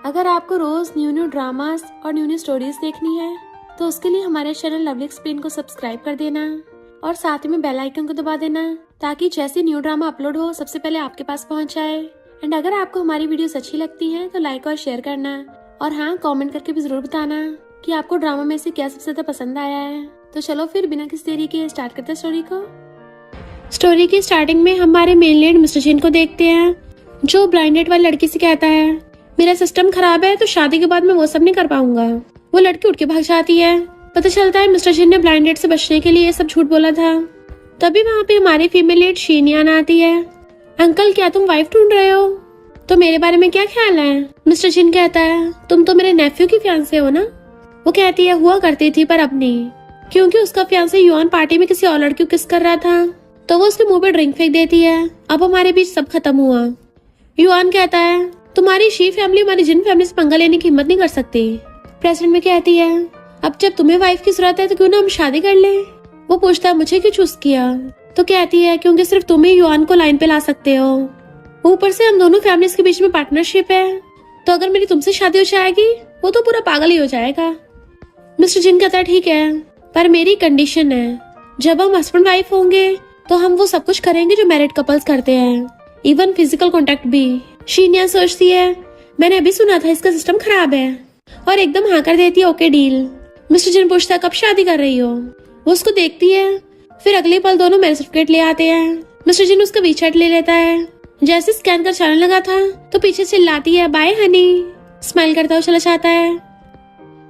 अगर आपको रोज new new dramas और न्यू न्यू स्टोरीज देखनी है तो उसके लिए हमारे चैनल लवली एक्सप्लेन को सब्सक्राइब कर देना और साथ ही में बेल आइकन को दबा देना ताकि जैसे न्यू ड्रामा अपलोड हो सबसे पहले आपके पास पहुंच जाए। एंड अगर आपको हमारी वीडियोस अच्छी लगती हैं तो लाइक और शेयर करना और हाँ, कमेंट करके भी जरूर बताना कि आपको ड्रामा में से क्या सबसे ज्यादा पसंद आया है। तो चलो फिर बिना किसी देरी के स्टार्ट करते हैं स्टोरी को। स्टोरी की स्टार्टिंग में हमारे मेन लीड मिस्टर जिन को देखते हैं जो ब्लाइंडेड वाली लड़की से कहता है मेरा सिस्टम खराब है तो शादी के बाद मैं वो सब नहीं कर पाऊंगा। वो लड़की उठ के भाग जाती है। पता चलता है मिस्टर जिन ने ब्लाइंडेड से बचने के लिए सब झूठ बोला था। तभी वहाँ पे हमारी फीमेल लीड शीनियान आती है। अंकल क्या तुम वाइफ ढूंढ रहे हो? तो मेरे बारे में क्या ख्याल है? मिस्टर जिन कहता है तुम तो मेरे नेफ्यू की फियांसे हो ना। वो कहती है हुआ करती थी पर अब नहीं, क्योंकि उसका फियांसे युआन पार्टी में किसी और लड़की को किस कर रहा था तो वो उसके मुंह पे ड्रिंक फेंक देती है। अब हमारे बीच सब खत्म हुआ। युआन कहता है तुम्हारी शी फैमिली हमारी जिन फैमिली से पंगा लेने की हिम्मत नहीं कर सकती। प्रेसिडेंट में कहती है अब जब तुम्हें वाइफ की जरूरत है तो क्यों ना हम शादी कर ले। वो पूछता है मुझे क्यों चूज किया? तो कहती है क्योंकि सिर्फ तुम ही युआन को लाइन पे ला सकते हो। ऊपर से हम दोनों फैमिलीज के बीच में पार्टनरशिप है, तो अगर मेरी तुमसे शादी हो जाएगी वो तो पूरा पागल ही हो जाएगा। मिस्टर जिन कहता है ठीक है पर मेरी कंडीशन है जब हम हस्बैंड वाइफ होंगे तो हम वो सब कुछ करेंगे जो मैरिड कपल्स करते हैं, इवन फिजिकल कॉन्टेक्ट भी। शीनिया सोचती है मैंने अभी सुना था इसका सिस्टम खराब है और एकदम हाँ कर देती है ओके डील। मिस्टर जिन पूछता है कब शादी कर रही हो? वो उसको देखती है। फिर अगले पल दोनों मैरिज सर्टिफिकेट ले आते हैं। मिस्टर जिन उसका वीचैट ले लेता है। जैसे स्कैन कर चलने लगा था तो पीछे चिल्लाती है बाय हनी। स्माइल करता हुआ चला जाता है।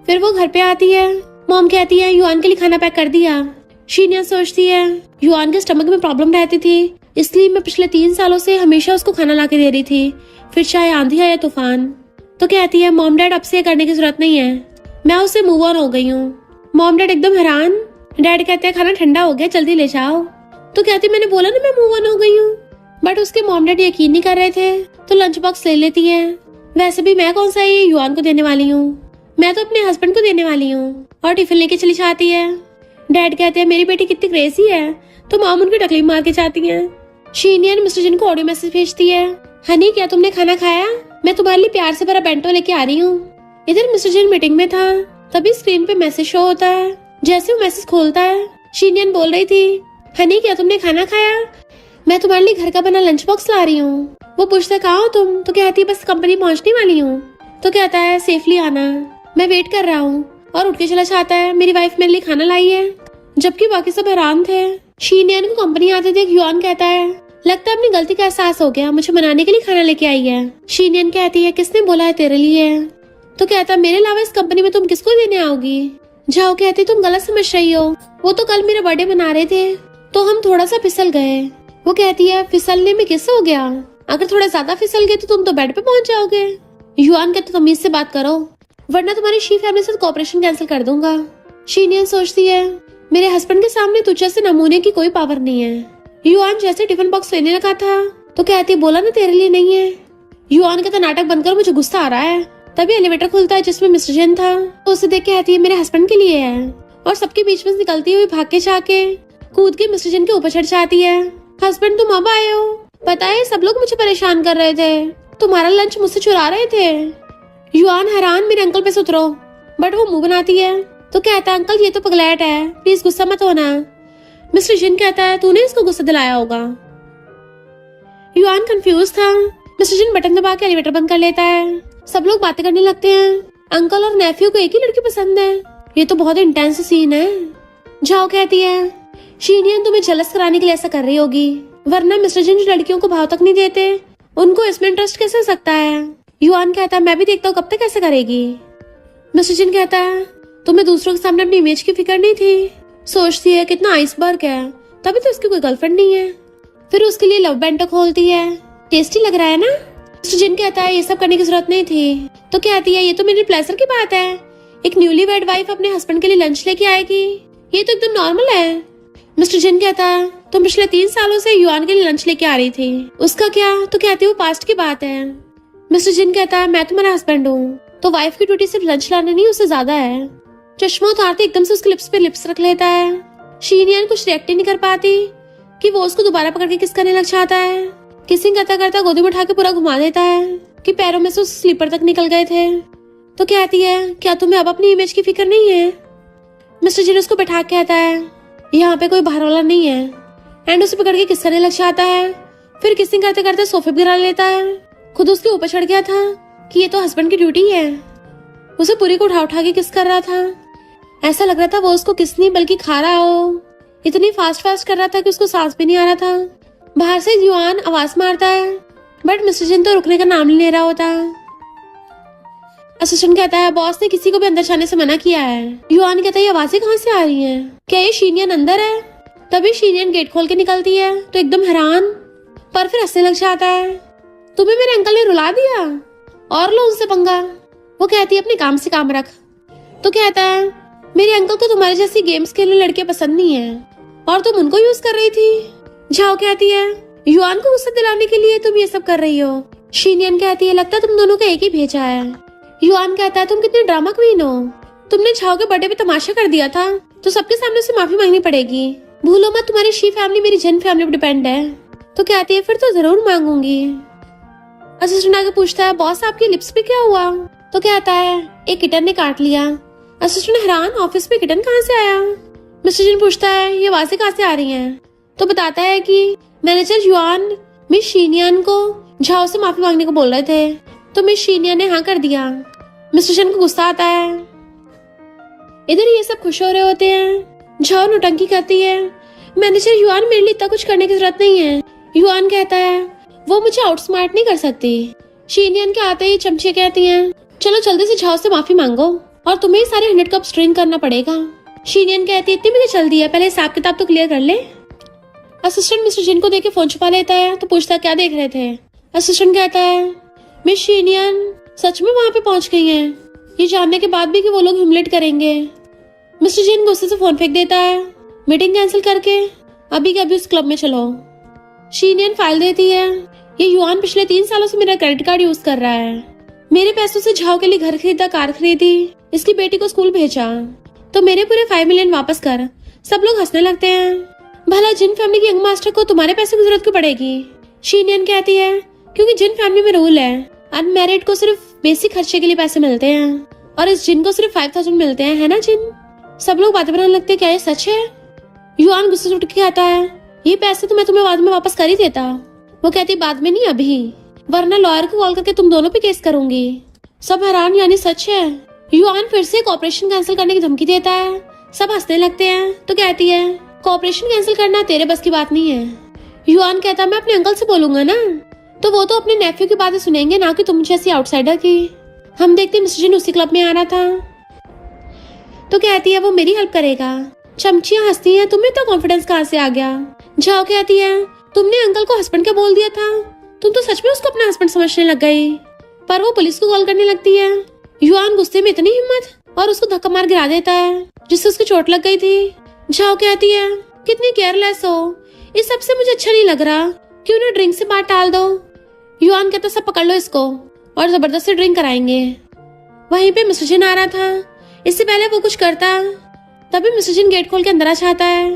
फिर वो घर पे आती है। मॉम कहती है युआन के लिए खाना पैक कर दिया। शीनिया सोचती है युआन के स्टमक में प्रॉब्लम रहती थी, इसलिए मैं पिछले 3 सालों से हमेशा उसको खाना ला के दे रही थी, फिर चाहे आंधी आए या तूफान। तो कहती है मॉम डैड अब से करने की जरूरत नहीं है, मैं उससे मूव ऑन हो गई हूँ। मॉम डैड एकदम हैरान। डैड कहते हैं खाना ठंडा हो गया जल्दी ले जाओ। तो कहती मैंने बोला ना मैं मूव ऑन हो गई हूँ। बट उसके मॉम डैड यकीन नहीं कर रहे थे तो लंच बॉक्स ले लेती है। वैसे भी मैं कौन सा ये युआन को देने वाली हूँ, मैं तो अपने हस्बैंड को देने वाली हूँ। और टिफिन लेके चली जाती है। डैड कहते हैं मेरी बेटी कितनी क्रेजी है, तो मॉम उनकी टकली मार के जाती है। शीनियर मिस्टर जिन को ऑडियो मैसेज भेजती है हनी क्या तुमने खाना खाया? मैं तुम्हारे लिए प्यार से भरा बेंटो लेके आ रही हूँ। इधर मिस्टर जिन मीटिंग में था तभी स्क्रीन पे मैसेज शो होता है। जैसे वो मैसेज खोलता है शीनियन बोल रही थी हनी क्या तुमने खाना खाया? मैं तुम्हारे लिए घर का बना लंच बॉक्स ला रही हूँ। वो पूछता है कहाँ हो तुम? तो कहती है बस कंपनी पहुँचने वाली हूँ। तो कहता है सेफली आना, मैं वेट कर रहा हूँ। और उठ के चला जाता है मेरी वाइफ मेरे लिए खाना लाई है। जबकि बाकी सब हैरान थे। शीनियन को कंपनी आते देख युआन कहता है लगता है अपनी गलती का एहसास हो गया, मुझे मनाने के लिए खाना लेके आई है। शीनियन कहती है किसने बोला है तेरे लिए? तो कहता है मेरे अलावा इस कंपनी में तुम किसको देने आओगी? जाओ कहती तुम गलत समझ रही हो, वो तो कल मेरा बर्थडे मना रहे थे तो हम थोड़ा सा फिसल गए। वो कहती है फिसलने में किस हो गया? अगर थोड़ा ज्यादा फिसल गए तो तुम तो बेड पे पहुंच जाओगे। युआन कहते तमीज से बात करो वरना तुम्हारी शी फैमिली से कॉपरेशन कैंसिल कर दूंगा। शीनियन सोचती है मेरे हस्बैंड के सामने तुझ जैसे नमूने की कोई पावर नहीं है। युआन जैसे टिफिन बॉक्स लेने लगा था तो कहती बोला ना तेरे लिए नहीं है। युआन कहता नाटक बंद कर मुझे गुस्सा आ रहा है। तभी एलिवेटर खुलता है जिसमें मिस्टर जिन था। तो उसे देख के कहती है मेरे हस्बैंड के लिए है और सबके बीच में निकलती हुई भाग के जाके कूद के मिस्टर जिन के ऊपर चढ़ जाती है। हस्बैंड तुम अब आए हो? पता है सब लोग मुझे परेशान कर रहे थे, तुम्हारा लंच मुझसे चुरा रहे थे। युआन हैरान मेरे अंकल पे से उतरो, बट वो मुंह बनाती है। तो कहता है अंकल ये तो पगलैट है, प्लीज गुस्सा मत होना। मिस्टर जिन कहता है तूने इसको गुस्सा दिलाया होगा। युआन कंफ्यूज था। मिस्टर जिन बटन दबा के एलिवेटर बंद कर लेता है। सब लोग बातें करने लगते हैं। अंकल और नेफ्यू को एक ही लड़की पसंद है, ये तो बहुत इंटेंस सीन है। जाओ कहती है शीनियन तुम्हें जेलस कराने के लिए ऐसा कर रही होगी, वरना मिस्टर जिन जो लड़कियों को भाव तक नहीं देते उनको इसमें इंटरेस्ट कैसे हो सकता है? युआन कहता है मैं भी देखता हूँ कब तक ऐसे करेगी। मिस्टर जिन कहता है तुम्हें दूसरों के सामने अपनी इमेज की फिक्र नहीं थी? सोचती है कितना आइसबर्ग है, तभी तो उसकी कोई गर्लफ्रेंड नहीं है। फिर उसके लिए लव बेंटो खोलती है। टेस्टी लग रहा है ना? मिस्टर जिन कहता है ये सब करने की जरूरत नहीं थी। तो कहती है ये तो मेरे प्लेजर की बात है, एक न्यूली वेड वाइफ अपने हस्बैंड के लिए लंच लेके आएगी, ये तो एकदम नॉर्मल है। मिस्टर जिन कहता है तुम पिछले 3 सालों से युआन के लिए लंच लेके आ रही थी, उसका क्या? तो कहती है वो पास्ट की बात है। मिस्टर जिन कहता है मैं तुम्हारा हस्बैंड हूँ तो वाइफ की ड्यूटी सिर्फ लंच लाना नहीं उससे ज्यादा है। चश्मा उतारते एकदम से उसके लिप्स पे लिप्स रख लेता है। शीनियन कुछ रिएक्ट नहीं कर पाती कि वो उसको दोबारा पकड़ के किस करने लग जाता है। किसिंग करता करता गोदी में उठा के पूरा घुमा देता है। कि पैरों में से उस स्लीपर तक निकल गए थे। तो कहती है, क्या तुम्हें अब अपनी इमेज की फिक्र नहीं है? मिस्टर जिन उसको बैठा के कहता है, यहाँ पे कोई बाहर वाला नहीं है, एंड उसे पकड़ के किस करने लग जाता है। फिर किसिंग करते करते सोफे पे गिरा लेता है। खुद उसके ऊपर चढ़ गया था कि ये तो हस्बैंड की ड्यूटी है। उसे पूरी को उठा उठा के किस कर रहा था। ऐसा लग रहा था वो उसको किस नहीं बल्कि खा रहा हो। इतनी फास्ट फास्ट कर रहा था कि उसको सांस भी नहीं आ रहा था। बाहर से युआन आवाज मारता है, बट मिस्टर जिन तो रुकने का नाम नहीं ले रहा होता। असिस्टेंट कहता है, बॉस ने किसी को भी अंदर जाने से मना किया है। युआन कहता है, ये आवाजें कहाँ से आ रही हैं? क्या ये शीनियन अंदर है? तभी शीनियन गेट खोल के निकलती है तो एकदम हैरान, पर फिर हंसने लग जाता है। तुम्हें मेरे अंकल ने रुला दिया और लो उनसे पंगा। वो कहती है, अपने काम से काम रख। तो कहता है, मेरे अंकल को तुम्हारे जैसी गेम्स खेलने लड़के पसंद नहीं है और तुम उनको यूज कर रही थी। झाओ कहती है, युआन को गुस्सा दिलाने के लिए तुम ये सब कर रही हो। शीनियन कहती है, लगता है तुम दोनों को एक ही भेजा है। युआन कहता है, तुम कितनी ड्रामा क्वीन हो। तुमने झाओ के बर्थडे पे तमाशा कर दिया था तो सबके सामने से माफी मांगनी पड़ेगी। भूलो मत, तुम्हारी शी फैमिली मेरी जिन फैमिली पर डिपेंड है। तो कहती है, फिर तो जरूर मांगूंगी। असिस्टेंट आगे पूछता है, बॉस आपकी लिप्स पे क्या हुआ? तो कहता है, एक किटन ने काट लिया। असिस्टेंट हैरान, ऑफिस में किटन कहाँ से आया? मिस्टर जिन पूछता है, ये आवाजें कहाँ से आ रही हैं? तो बताता है कि मैनेजर युआन मिस शीनियन को झाओ से माफी मांगने को बोल रहे थे तो मिस शीनियन ने हाँ कर दिया। मिस्टर जिन को गुस्सा आता है। इधर ये सब खुश हो रहे होते हैं। झाओ नौटंकी करती है, मैनेजर युआन मेरे लिए इतना कुछ करने की जरूरत नहीं है। युआन कहता है, वो मुझे आउटस्मार्ट नहीं कर सकती। शीनियन के आते ही चमचे कहती हैं, चलो जल्दी से झाओ से माफी मांगो और तुम्हें ही सारे 100 कप ड्रिंक करना पड़ेगा। शीनियन कहती है, इतनी भी तो जल्दी है, पहले हिसाब किताब तो क्लियर कर ले। असिस्टेंट मिस्टर जिन को देख के फोन छुपा लेता है तो पूछता है, क्या देख रहे थे? असिस्टेंट कहता है, मिस शीनियन सच में वहां पे पहुंच गई हैं, ये जानने के बाद भी कि वो लोग ह्यूमिलेट करेंगे। मिस्टर जिन गुस्से से फोन फेंक देता है, मीटिंग कैंसिल करके अभी के अभी उस क्लब में चलो। शीनियन फाइल देती है, ये युआन पिछले 3 सालों से मेरा क्रेडिट कार्ड यूज कर रहा है। मेरे पैसों से झाओ के लिए घर खरीदा, कार खरीदी, इसकी बेटी को स्कूल भेजा, तो मेरे पूरे 5 मिलियन वापस कर। सब लोग हंसने लगते हैं। भला जिन फैमिली की यंग मास्टर को तुम्हारे पैसे की जरूरत क्यों पड़ेगी? शीनियन कहती है, क्योंकि जिन फैमिली में रूल है, अनमैरिड को सिर्फ बेसिक खर्चे के लिए पैसे मिलते हैं और इस जिन को सिर्फ 5000 मिलते हैं, है ना जिन? सब लोग बातें बनाने लगते हैं, क्या ये सच है? युआन गुस्से से उठ के आता है, ये पैसे तो मैं तुम्हें बाद में वापस कर ही देता। वो कहती, बाद में नहीं, अभी, वरना लॉयर को कॉल करके तुम दोनों पे केस करूंगी। सब हैरान, यानी सच है? युआन फिर से एक ऑपरेशन कैंसिल करने की धमकी देता है। सब हंसने लगते हैं। तो कहती है, ऑपरेशन कैंसिल करना तेरे बस की बात नहीं है। युआन कहता, मैं अपने अंकल से बोलूंगा ना, तो वो तो अपने नेफ्यू की बातें सुनेंगे, ना कि तुम जैसी आउटसाइडर की। हम देखते मिस्टर जिन उसी क्लब में आ रहा था। तो कहती है, वो मेरी हेल्प करेगा। चमचियां हंसती हैं, तुम्हें तो कॉन्फिडेंस कहाँ से आ गया? झाओ कहती है, तुमने अंकल को हस्बैंड क्या बोल दिया था? तुम तो सच में उसको अपना हस्बैंड समझने लग गई। पर वो पुलिस को कॉल करने लगती है। युआन गुस्से में इतनी हिम्मत और उसको धक्का मार गिरा देता है जिससे उसकी चोट लग गई थी। झाओ कहती है, कितनी केयरलेस हो, इस सब से मुझे अच्छा नहीं लग रहा, क्यों ना ड्रिंक से बात टाल दो। युआन कहता, सब पकड़ लो इसको और जबरदस्ती ड्रिंक कराएंगे। वहीं पे मिस्टर जिन आ रहा था। इससे पहले वो कुछ करता तभी मिस्टर जिन गेट खोल के अंदर आ जाता है,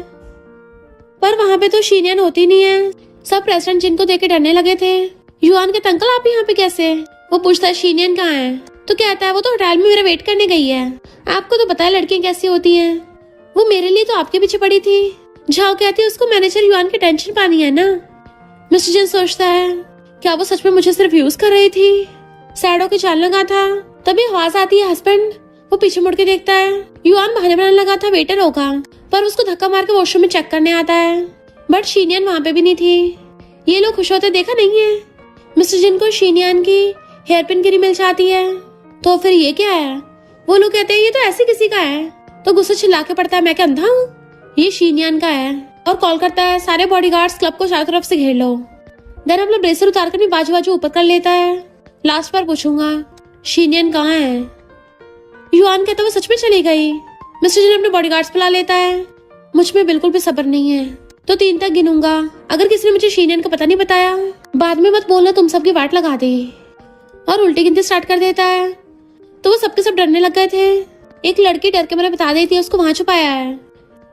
पर वहाँ पे तो शीनियन होती नहीं है। सब प्रेसिडेंट जिन को देख के डरने लगे थे। युआन कहता, अंकल आप यहाँ पे कैसे? वो पूछता है, शीनियन कहाँ है? तो कहता है, वो तो होटल में मेरा वेट करने गई है। आपको तो पता है लड़कियां कैसी होती हैं, वो मेरे लिए तो आपके पीछे पड़ी थी। झाओ कहती है, उसको मैनेजर युआन की टेंशन पानी है ना। मिस्टर जिन सोचता है, क्या वो सच में मुझे सिर्फ यूज कर रही थी? सैडो के चाल लगा था, तभी आवाज आती है, हस्बैंड। वो पीछे मुड़ के देखता है, युआन बहाने बनाने लगा था, वेटर होगा, पर उसको धक्का मार के वॉशरूम में चेक करने आता है, बट शीनियन वहाँ पे भी नहीं थी। ये लोग खुश होते देखा नहीं है। मिस्टर जिन को शीनियन की हेयर पिन गिरी मिल जाती है। तो फिर ये क्या है? वो लोग कहते हैं, ये तो ऐसी किसी का है। तो गुस्से चिल्ला के पड़ता है, मैं क्या अंधा हूँ? ये शीनियन का है। और कॉल करता है, सारे बॉडीगार्ड्स क्लब को चारों तरफ से घेर लो। देन अपना ब्रेसर उतार कर बाजू बाजू ऊपर कर लेता है। लास्ट बार पूछूंगा, शीनियन कहाँ है? युआन कहता, वो सच में चली गई। मिस्टर जिन अपने बॉडीगार्ड्स बुला लेता है। मुझ में बिल्कुल भी सब्र नहीं है, तो 3 तक गिनूंगा। अगर किसी ने मुझे शीनियन का पता नहीं बताया, बाद में मत बोलना तुम सबकी वाट लगा दे। और उल्टी गिनती स्टार्ट कर देता है। तो वो सबके सब डरने लग गए थे। एक लड़की डर के मैंने बता देती है उसको वहां छुपाया है।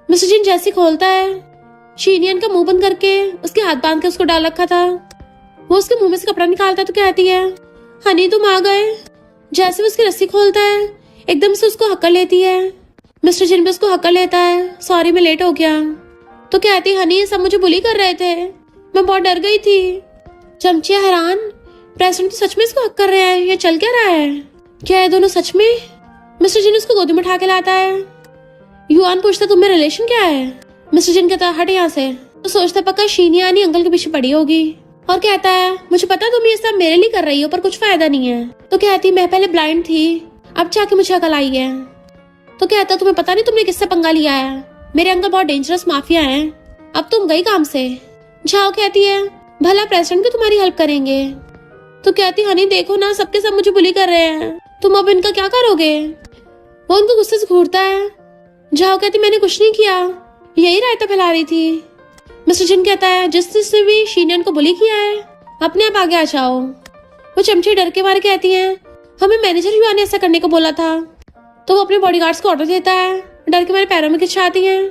मिस्टर जिन जैसी खोलता है, शीनियन का मुंह बंद करके उसके हाथ बांध के उसको डाल रखा था। वो उसके मुंह में से कपड़ा निकालता है तो कहती है, हनी तुम आ गए। जैसे वो उसकी रस्सी खोलता है एकदम से उसको हक्कर लेती है। मिस्टर जिन भी उसको हक्कर लेता है। सॉरी मैं लेट हो गया। तो कहती हनी सब मुझे बुली कर रहे थे, मैं बहुत डर गई थी। चमचिया हैरान, प्रेसिडेंट तो सच में इसको हक कर रहे हैं, ये चल क्या रहा है? क्या ये दोनों सच में? मिस्टर जिन उसको गोदी में उठा के लाता है। युआन पूछता तुम्हें रिलेशन क्या है? मिस्टर जिन कहता हट यहाँ से। तो सोचता पक्का शीनियानी अंकल के पीछे पड़ी होगी और कहता है मुझे पता तुम ये सब मेरे लिए कर रही हो पर कुछ फायदा नहीं है। तो कहती मैं पहले ब्लाइंड थी, अब जाके मुझे अकल आई है। तो कहता तुम्हें पता नहीं तुमने किससे पंगा लिया है, मेरे अंकल बहुत डेंजरस माफिया हैं, अब तुम गई काम से। झाओ कहती है भला प्रेसिडेंट भी तुम्हारी हेल्प करेंगे। तो कहती हनी देखो ना सबके सब मुझे बुली कर रहे हैं, तुम अब इनका क्या करोगे? वो उनको गुस्से से घूरता है। झाओ कहती मैंने कुछ नहीं किया, यही रायता फैला रही थी। मिस्टर जिन कहता है जिसने भी शीनियन को बुली किया है अपने आप आगे आ जाओ। वो चमचे डर के मारे कहती हैं हमें मैनेजर युआन ने ऐसा करने को बोला था। तो वो अपने बॉडीगार्ड्स को ऑर्डर देता है, डर के मारे पैरों में खिंचाती हैं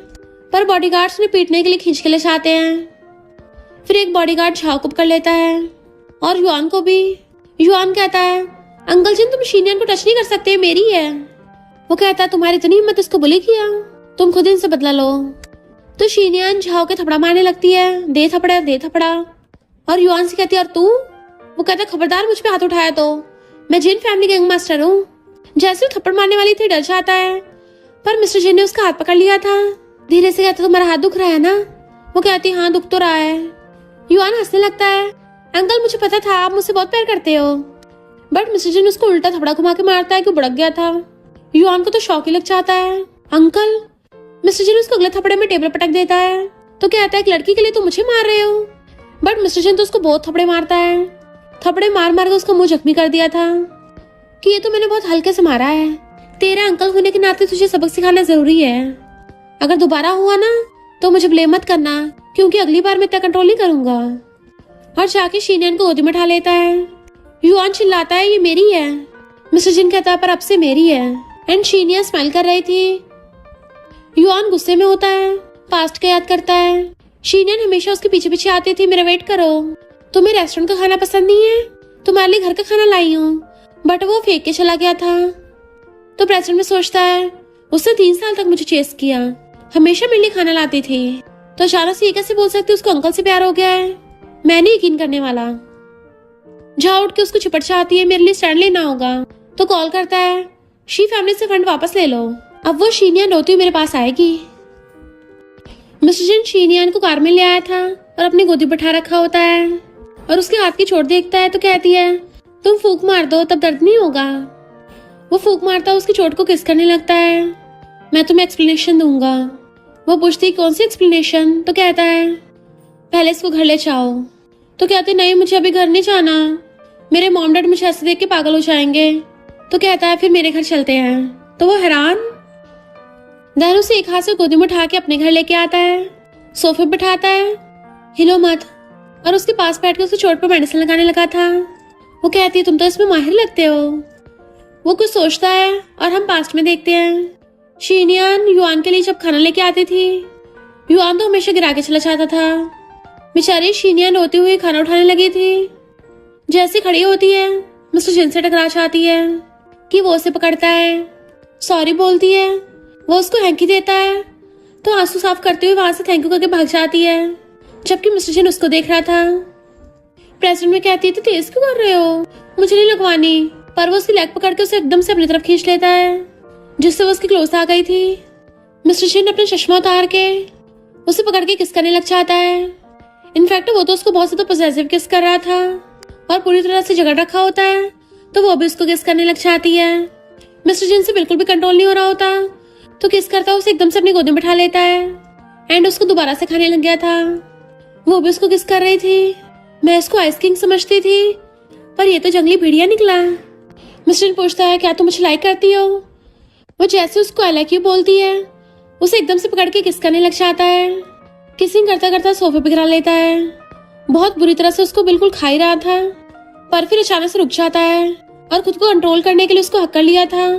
पर बॉडीगार्ड्स उन्हें पीटने के लिए खींच के ले जाते हैं। फिर एक बॉडीगार्ड झाओ को पकड़ लेता है और युआन को भी। युआन कहता है अंकल जिन तुम शीनियन को टच नहीं कर सकते, मेरी है। वो कहता है तुम्हारी इतनी हिम्मत इसको बुली किया, तुम खुद इनसे बदला लो। तो शीनियन झाओ के थपड़ा मारने लगती है, दे थपड़ा। और युआन से कहती है और तू? वो कहता है खबरदार मुझ पे हाथ उठाया तो मैं जिन फैमिली गैंग मास्टर हूँ। जैसे वो थप्पड़ मारने वाली थी डर जाता है पर मिस्टर जिन ने उसका हाथ पकड़ लिया था। धीरे से कहता तुम्हारा हाथ दुख रहा है ना? वो कहती हाँ दुख तो रहा है। युआन हंसने लगता है अंकल मुझे पता था आप मुझसे बहुत प्यार करते हो। बट मिस्टर जिन उसको उल्टा थपड़ा घुमा के मारता है कि बुड़क गया था। युआन को तो शौक ही लग जाता है। अंकल। मिस्टर जिन उसको अगले थपड़े में टेबल पटक देता है। तो कहता है एक लड़की के लिए तो मुझे मार रहे हो। बट मिस्टर जिन तो उसको बहुत थपड़े मारता है। थपड़े मार मार के उसका मुंह जख्मी कर दिया था कि ये तो मैंने बहुत हल्के से मारा है, तेरा अंकल होने के नाते तुझे सबक सिखाना जरूरी है। अगर दोबारा हुआ ना तो मुझे ब्लेम मत करना क्योंकि अगली बार मैं इतना कंट्रोल नहीं करूंगा। और जाके शीनियन को गोदी में उठा लेता है। युआन चिल्लाता है ये मेरी है। मिस्टर जिन कहता है पर अब से मेरी है। एंड शीनियन स्माइल कर रही थी। युआन गुस्से में होता है, पास्ट का याद करता है। शीनियन हमेशा उसके पीछे पीछे आती थी मेरा वेट करो, तुम्हें रेस्टोरेंट का खाना पसंद नहीं है, तुम्हारे लिए घर का खाना लाई हूँ। बट वो फेंक के चला गया था। तो प्रेसिडेंट में सोचता है उसने 3 साल तक मुझे चेस किया, हमेशा मेरे लिए खाना लाती थी, तो अचानक से ये कैसे बोल सकती उसको अंकल से प्यार हो गया है? मैं नहीं यकीन करने वाला। जा उठ के उसको चिपट चाहती है, मेरे लिए स्टैंड लेना होगा। तो कॉल करता है शी फैमिली से फंड वापस ले लो, अब वो शीनियन रोती हुई मेरे पास आएगी। मिस्टर जिन शीनियन को कार में ले आया था और अपनी गोदी बैठा रखा होता है और उसके हाथ की चोट देखता है। तो कहती है तुम फूंक मार दो तब दर्द नहीं होगा। वो फूंक मारता उसकी चोट को किस करने लगता है। मैं तुम्हें एक्सप्लेनेशन दूंगा। वो पूछती कौन सी एक्सप्लेनेशन? तो कहता है पहले इसको घर ले जाओ। तो कहते नहीं मुझे अभी घर नहीं जाना, मेरे मॉम डैड मुझे ऐसे देख के पागल हो जाएंगे। तो कहता है फिर मेरे घर चलते हैं। तो वो हैरान दारू से एक हाथ से गोदी में उठा के अपने घर लेके आता है, सोफे बिठाता है, हिलो मत, और उसके पास बैठ के उसकी चोट पर मेडिसिन लगाने लगा था। वो कहती है तुम तो इसमें माहिर लगते हो। वो कुछ सोचता है और हम पास्ट में देखते हैं। शीनियन युआन के लिए जब खाना लेके आती थी, युआन तो हमेशा गिरा के चला जाता था। बेचारी शीनियन रोती हुई खाना उठाने लगी थी। जैसे खड़ी होती है मिस्टर जिन से टकरा जाती है कि वो उसे पकड़ता है, सॉरी बोलती है, वो उसको हैंकी देता है तो आंसू साफ करते हुए वहां से थैंक यू करके भाग जाती है, जबकि मिस्टर जिन उसको देख रहा था। प्रेसिडेंट में कहती है तो तेज क्यों कर रहे हो, मुझे नहीं लगवानी, पर वो उसकी लेग पकड़ के उसे एकदम से अपनी तरफ खींच लेता है जिससे वो उसकी क्लोज आ गई थी। मिस्टर जिन अपना चश्मा उतार के उसे पकड़ के किस करने लग जाता है। इनफैक्ट वो तो उसको बहुत ज्यादा पॉसेसिव किस कर रहा था और पूरी तरह से जगड़ रखा होता है, तो वो भी उसको किस करने लग जाती है। मिस्टर जिन से बिल्कुल भी कंट्रोल नहीं हो रहा होता तो किस करता उसे एकदम से अपनी गोद में बैठा लेता है एंड उसको दोबारा से खाने लग गया था। वो भी उसको किस कर रही थी। मैं इसको आइस किंग समझती थी पर ये तो जंगली भेड़िया निकला। मिस्टर पूछता है क्या तुम मुझे लाइक करती हो। वो जैसे उसको आई लाइक यू बोलती है उसे एकदम से पकड़ के किस करने लग जाता है। किसिंग करता करता सोफे पे गिरा लेता है। बहुत बुरी तरह से उसको बिल्कुल खा ही रहा था पर फिर अचानक से रुक जाता है और खुद को कंट्रोल करने के लिए उसको हक कर लिया था।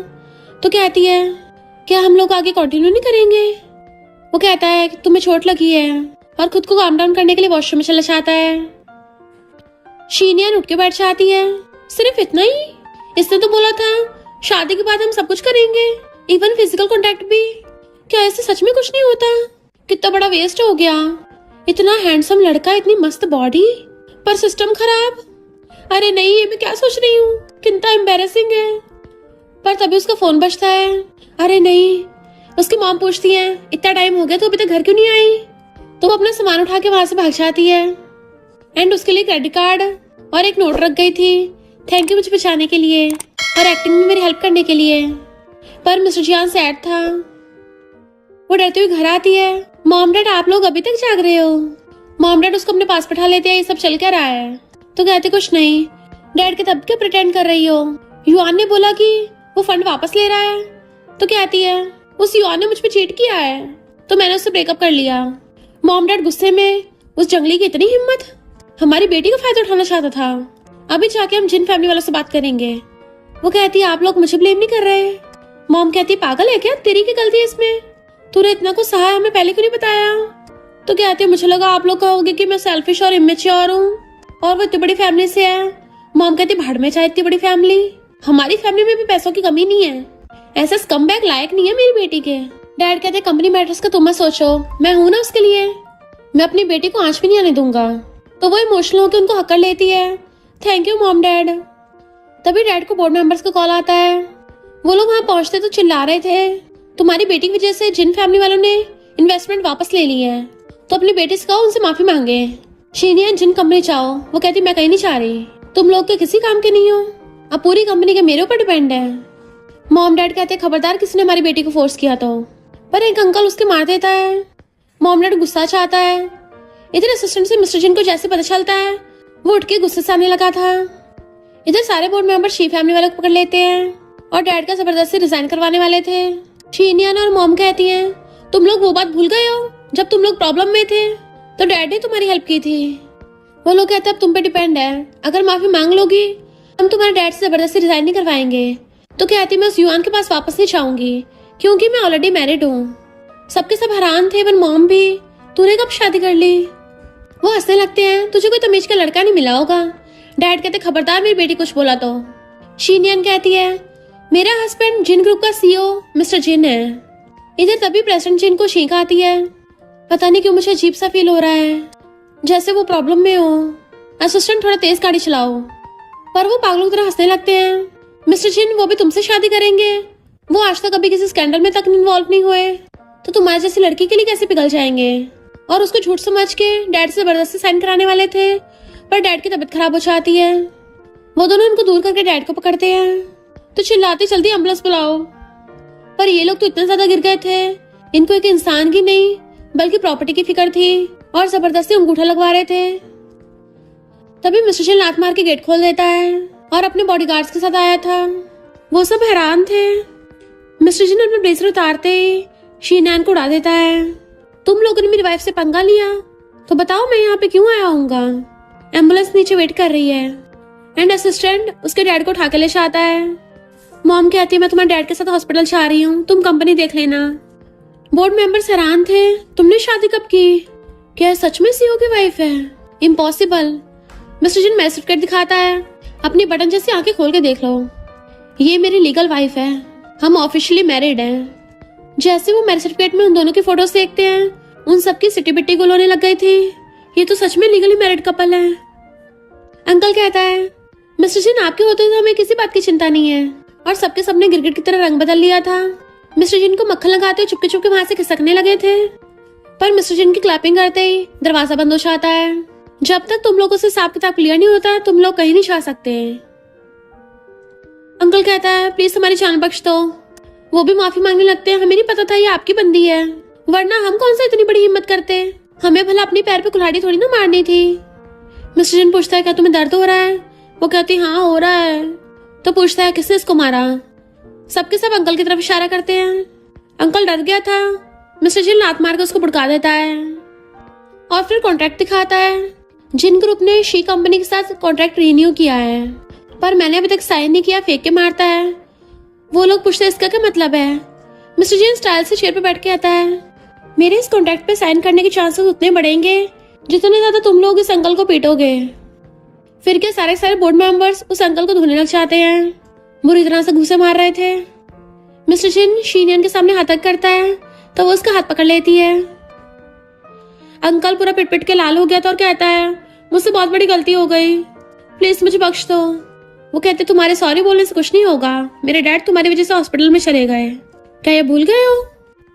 तो कहती है क्या हम लोग आगे कंटिन्यू नहीं करेंगे। वो कहता है कि तुम्हें चोट लगी है और खुद को काम डाउन करने के लिए वॉशरूम में चला जाता है। शीनियन उठ के बैठ जाती है सिर्फ इतना ही? इसने तो बोला था शादी के बाद हम सब कुछ करेंगे, इवन फिजिकल कांटेक्ट भी। क्या ऐसे सच में कुछ नहीं होता? कितना बड़ा वेस्ट हो गया। इतना हैंडसम लड़का, इतनी मस्त बॉडी, पर सिस्टम खराब। अरे नहीं, ये मैं क्या सोच रही हूँ, कितना एम्बैरेसिंग है। पर तभी उसका फोन बजता है। अरे नहीं, उसकी मॉम पूछती है इतना टाइम हो गया तो अभी तक घर क्यों नहीं आई। तो वो अपना सामान उठा के वहां से भाग जाती है एंड उसके लिए क्रेडिट कार्ड और एक नोट रख गई थी, थैंक यू मुझे बचाने के लिए और एक्टिंग में मेरी हेल्प करने के लिए। पर मिस्टर जियान सैड था। वो डरते हुए घर आती है। मॉम डैड, आप लोग अभी तक जाग रहे हो? मॉम डैड उसको अपने पास बैठा लेते हैं, ये सब चल क्या रहा है? तो कहते कुछ नहीं। डैड के तब क्या प्रिटेंड कर रही हो? युआन ने बोला कि वो फंड वापस ले रहा है। तो कहती है उस युआन ने मुझ पे चीट किया है तो मैंने उससे ब्रेकअप कर लिया। मॉम डैड गुस्से में, उस जंगली की इतनी हिम्मत, हमारी बेटी का फायदा उठाना चाहता था। अभी जाके हम जिन फैमिली वालों से बात करेंगे। वो कहती है आप लोग मुझे ब्लेम नहीं कर रहे। मॉम कहती है पागल है क्या, तेरी क्या गलती है इसमें? तूने इतना कुछ सहा, हमें पहले क्यों नहीं बताया? तो कहती है मुझे लगा आप लोग कहोगे कि मैं सेल्फिश और इमेच्योर हूँ और वो इतनी बड़ी फैमिली से है। मॉम कहती भाड़ में चाहे इतनी बड़ी फैमिली, हमारी फैमिली में भी पैसों की कमी नहीं है, ऐसा स्कमबैग लायक नहीं है मेरी बेटी के। डैड कहते कंपनी मैटर्स का तुम मत सोचो, मैं हूं ना उसके लिए, मैं अपनी बेटी को आंच भी नहीं आने दूंगा। तो वो इमोशनल होकर उनको हक कर लेती है। Thank you mom dad. तभी डैड को बोर्ड मेंबर्स का कॉल आता है। वो लोग वहां पहुंचते तो चिल्ला रहे थे तुम्हारी बेटी की वजह से जिन फैमिली वालों ने इन्वेस्टमेंट वापस ले ली है, तो अपनी बेटी से कहो उनसे माफी मांगे। शीनियन जिन कंपनी चाहो। वो कहती मैं कहीं नहीं चाह रही, तुम लोग के किसी काम के नहीं हो, अब पूरी कंपनी के मेरे ऊपर डिपेंड है। मॉम डैड कहते खबरदार किसी ने हमारी बेटी को फोर्स किया तो। पर एक अंकल उसके मार देता है। मॉम डैड गुस्सा चाहता है। इधर असिस्टेंट से मिस्टर जिन को जैसे पता चलता है वो उठ के गुस्से से आने लगा था। इधर सारे बोर्ड मेंबर शी फैमिली वाले को पकड़ लेते हैं और डैड का जबरदस्ती रिजाइन करवाने वाले थे। शीनियन और मॉम कहती हैं तुम लोग वो बात भूल गए हो जब तुम लोग प्रॉब्लम में थे तो डैड ने तुम्हारी हेल्प की थी। वो लोग कहते अब तुम पे डिपेंड है, अगर माफी मांग लोगी हम तुम्हारे डैड से जबरदस्ती रिजाइन नहीं करवाएंगे। तो कहती मैं उस युआन के पास वापस नहीं जाऊंगी क्योंकि मैं ऑलरेडी मैरिड हूँ। सबके सब हैरान थे, इवन मॉम भी, तूने कब शादी कर ली? वो हंसने लगते हैं, तुझे कोई तमीज का लड़का नहीं मिला होगा। डैड कहते खबरदार मेरी बेटी कुछ बोला तो। शीनियन कहती है मेरा हस्बैंड जिन ग्रुप का सीईओ मिस्टर जिन है। इधर तभी प्रेसिडेंट जिन को छींक आती है। पता नहीं क्यों मुझे अजीब सा फील हो रहा है, जैसे वो प्रॉब्लम में हो। असिस्टेंट थोड़ा तेज गाड़ी चलाओ। पर वो पागलों की तरह हंसने लगते हैं। मिस्टर जिन वो भी तुमसे शादी करेंगे, वो आज तक कभी किसी स्कैंडल में तक इन्वॉल्व नहीं हुए, तो तुम्हारी जैसी लड़की के लिए कैसे पिघल जाएंगे? और उसको झूठ समझ के डैड से जबरदस्ती साइन कराने वाले थे, पर डैड की तबीयत खराब हो जाती है। वो दोनों उनको दूर करके डैड को पकड़ते हैं तो चिल्लाते जल्दी एम्बुलेंस बुलाओ। पर ये लोग तो इतने ज्यादा गिर गए थे, इनको एक इंसान की नहीं बल्कि प्रॉपर्टी की फिक्र थी और जबरदस्ती अंगूठा लगवा रहे थे। तभी मिस्टर जिन लात मार के गेट खोल देता है और अपने बॉडीगार्ड्स के साथ आया था। वो सब हैरान थे। मिस्टर जिन अपने ब्लेजर उतारते ही शीनैन को उड़ा देता है। तुम लोगों ने मेरी वाइफ से पंगा लिया तो बताओ मैं यहाँ पे क्यों आया हूँगा? एम्बुलेंस नीचे वेट कर रही है एंड असिस्टेंट उसके डैड को उठा के ले आता है। मॉम कहती है मैं तुम्हारे डैड के साथ हॉस्पिटल जा रही हूँ, तुम कंपनी देख लेना। बोर्ड मेंबर्स हैरान थे, तुमने शादी कब की? क्या सच में सीईओ की वाइफ है? इम्पॉसिबल। मिस्टर जिन मैसेज सर्टिफिकेट दिखाता है, अपनी बटन जैसी आंखें खोल के देख लो, ये मेरी लीगल वाइफ है, हम ऑफिशियली मैरिड हैं। जैसे वो मैरिज सर्टिफिकेट में उन दोनों की फोटोज देखते हैं, उन सबकी सिटी बिट्टी गोल होने लग गई थी। ये तो सच में लीगली मैरिड कपल है। अंकल कहता है मिस्टर जिन आपके होते तो हमें किसी बात की चिंता नहीं है। और सबके सबने गिरगिट की तरह रंग बदल लिया था। मिस्टर जिन को मक्खन लगाते हुए चुपके चुपके वहां से खिसकने लगे थे, पर मिस्टर जिन की क्लैपिंग करते ही दरवाजा बंद हो जाता है। जब तक तुम लोगों से हिसाब किताब क्लियर नहीं होता तुम लोग कहीं नहीं जा सकते। अंकल कहता है प्लीज हमारी जान बख्श दो। वो भी माफी मांगने लगते हैं, हमें नहीं पता था ये आपकी बंदी है, वरना हम कौन सा इतनी बड़ी हिम्मत करते, हमें भला अपनी पैर पे कुल्हाड़ी थोड़ी ना मारनी थी। मिस्टर जिन पूछता है क्या तुम्हें दर्द हो रहा है? वो कहती हाँ हो रहा है। तो पूछता है किसने इसको मारा? सबके सब अंकल की तरफ इशारा करते हैं। अंकल डर गया था। मिस्टर जिन लात मार के उसको भड़का देता है और फिर कॉन्ट्रैक्ट दिखाता है। जिन ग्रुप ने शी कंपनी के साथ कॉन्ट्रैक्ट रिन्यू किया है, पर मैंने अभी तक साइन नहीं किया, फेंक के मारता है। वो लोग पूछते हैं इसका क्या मतलब है? मिस्टर जिन स्टाइल से चेयर पे बैठ के आता है, मेरे इस कॉन्ट्रैक्ट पे साइन करने के चांसेस उतने बढ़ेंगे जितने ज्यादा तुम लोग इस अंकल को पीटोगे। फिर के सारे बोर्ड मेंबर्स उस अंकल को धोने लग जाते हैं। बुरी तरह से घूंसे मार रहे थे। मिस्टर जिन शीनियन के सामने हाथ तक करता है तो वो उसका हाथ पकड़ लेती है। अंकल पूरा पिट पिट के लाल हो गया था और कहता है, मुझसे बहुत बड़ी गलती हो गई, प्लीज मुझे बख्श दो। वो कहते, तुम्हारे सॉरी बोलने से कुछ नहीं होगा, मेरे डैड तुम्हारी वजह से हॉस्पिटल में चले गए, क्या ये भूल गए हो?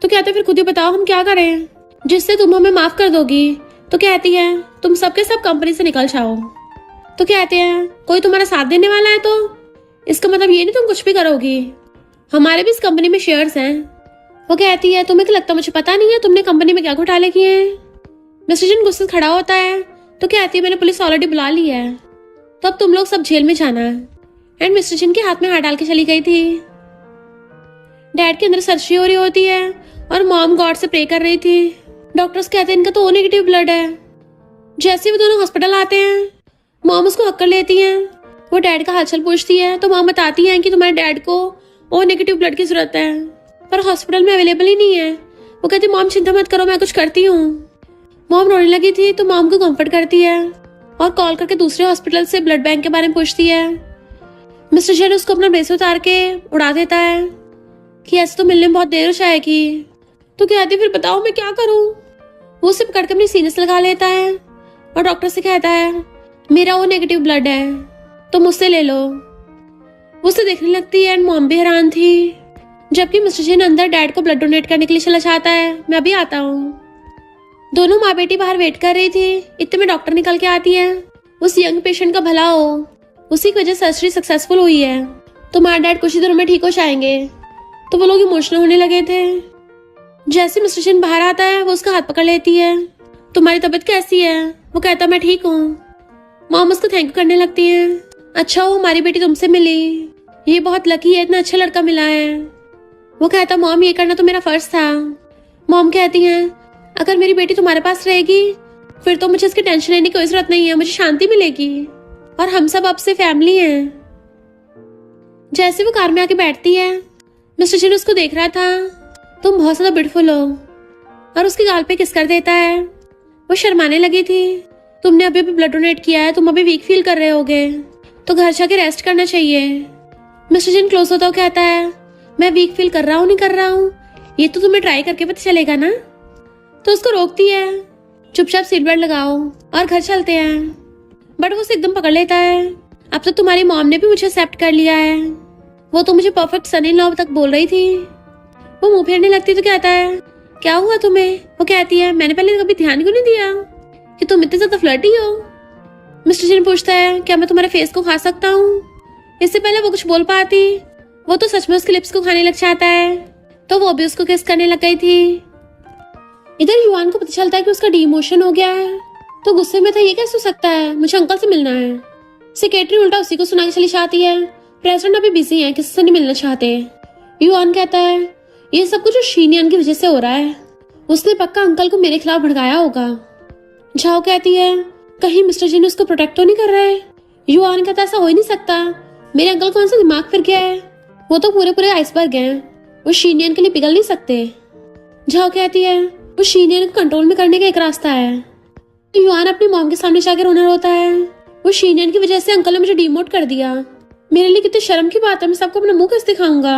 तो कहते, फिर खुद ही बताओ हम क्या करें जिससे तुम हमें माफ कर दोगी। तो कहती है, तुम सबके सब कंपनी से निकल जाओ। तो कहते हैं, कोई तुम्हारा साथ देने वाला है तो इसका मतलब ये नहीं तुम कुछ भी करोगी, हमारे भी इस कंपनी में शेयर्स हैं। वो कहती है, तुम्हें क्या लगता मुझे पता नहीं है तुमने कंपनी में क्या घोटाले किए हैं? मिस्टर जिन गुस्से खड़ा होता है तो कहती है, मैंने पुलिस ऑलरेडी बुला ली है, तो अब तुम लोग सब जेल में जाना। एंड मिस्टर जिन के हाथ में हाथ डाल के चली गई थी। डैड के अंदर सर्जरी हो रही होती है और मॉम गॉड से प्रे कर रही थी। डॉक्टर्स कहते हैं इनका तो ओ नेगेटिव ब्लड है। जैसे वो दोनों हॉस्पिटल आते हैं मॉम उसको हक कर लेती है। वो डैड का हालचाल पूछती है तो मॉम बताती है कि तुम्हारे डैड को ओ नेगेटिव ब्लड की जरूरत है पर हॉस्पिटल में अवेलेबल ही नहीं है। वो कहती, मॉम चिंता मत करो, मैं कुछ करती हूँ। मॉम रोने लगी थी तो मॉम को कंफर्ट करती है और कॉल करके दूसरे हॉस्पिटल से ब्लड बैंक के बारे में पूछती है। मिस्टर जैन उसको अपना ब्रेसलेट उतार के उड़ा देता है कि ऐसे तो मिलने में बहुत देर हो जाएगी। तो कहती, फिर बताओ मैं क्या करूं? वो उसे पकड़ के अपनी सीने से लगा लेता है और डॉक्टर से कहता है, मेरा वो नेगेटिव ब्लड है तो मुझसे ले लो। वो उसे देखने लगती है एंड मॉम भी हैरान थी। जबकि मिस्टर जैन अंदर डैड को ब्लड डोनेट करने के लिए चला जाता है, मैं अभी आता हूँ। दोनों माँ बेटी बाहर वेट कर रही थी, इतने में डॉक्टर निकल के आती है। उस यंग पेशेंट का भला हो, उसी की वजह से सर्जरी सक्सेसफुल हुई है, तुम्हारे डैड कुछ ही दिनों में ठीक हो जाएंगे। तो वो लोग इमोशनल होने लगे थे। जैसे मिस्टर जैन बाहर आता है वो उसका हाथ पकड़ लेती है, तुम्हारी तबीयत कैसी है? वो कहता, मैं ठीक हूँ। मॉम उसको थैंक यू करने लगती है। अच्छा हो हमारी बेटी तुमसे मिली, ये बहुत लकी है, इतना अच्छा लड़का मिला है। वो कहता, मॉम ये करना तो मेरा फर्ज था। मॉम कहती है, अगर मेरी बेटी तुम्हारे पास रहेगी फिर तो मुझे इसकी टेंशन लेने की कोई जरूरत नहीं है, मुझे शांति मिलेगी और हम सब अब से फैमिली हैं। जैसे वो कार में आके बैठती है मिस्टर जैन उसको देख रहा था, तुम बहुत ज्यादा ब्यूटीफुल हो, और उसके गाल पे किस कर देता है। वो शर्माने लगी थी, तुमने अभी भी ब्लड डोनेट किया है, तुम अभी वीक फील कर रहे होगे तो घर जाके रेस्ट करना चाहिए। मिस्टर जैन क्लोज होता हुआ कहता है, मैं वीक फील कर रहा हूँ नहीं कर रहा हूँ ये तो तुम्हें ट्राई करके पता चलेगा ना। तो उसको रोकती है, चुपचाप सीट बेल्ट लगाओ और घर चलते हैं। बट वो उसे एकदम पकड़ लेता है, अब तो तुम्हारी मॉम ने भी मुझे एक्सेप्ट कर लिया है, वो तो मुझे परफेक्ट सन इन लॉ तक बोल रही थी। वो मुंह फेरने लगती तो कहता है, क्या हुआ तुम्हें? वो कहती है, मैंने पहले कभी ध्यान क्यों नहीं दिया कि तुम इतने ज्यादा फ्लर्टी हो। मिस्टर जैन पूछता है, क्या मैं तुम्हारे फेस को खा सकता हूँ? इससे पहले वो कुछ बोल पाती वो तो सच में उसके लिप्स को खाने लग जाता है, तो वो भी उसको किस करने लग गई थी। इधर युआन को पता चलता है कि उसका डिमोशन हो गया है, तो गुस्से में था, ये कैसे हो सकता है, मुझे अंकल से मिलना है। सेक्रेटरी उल्टा उसी को सुना के चली जाती है, प्रेसिडेंट अभी बिजी है, किसी से नहीं मिलना चाहते। युआन कहता है, ये सब कुछ शीनियन की वजह से हो रहा है, उसने पक्का अंकल को मेरे खिलाफ भड़काया होगा। झाओ कहती है, कहीं मिस्टर जी ने उसको प्रोटेक्ट तो नहीं कर रहे। युआन कहता, ऐसा हो ही नहीं सकता, मेरे अंकल कौन सा दिमाग फिर गया है, वो तो पूरे आइसबर्ग हैं, वो शीनियन के लिए पिघल नहीं सकते। झाओ कहती है, वो शीनियन को कंट्रोल में करने का एक रास्ता है। तो युआन अपनी मॉम के सामने जाकर रोना रोता है, वो शीनियन की वजह से अंकल ने मुझे डिमोट कर दिया, मेरे लिए कितनी शर्म की बात है, मैं सबको अपना मुंह कैसे दिखाऊंगा।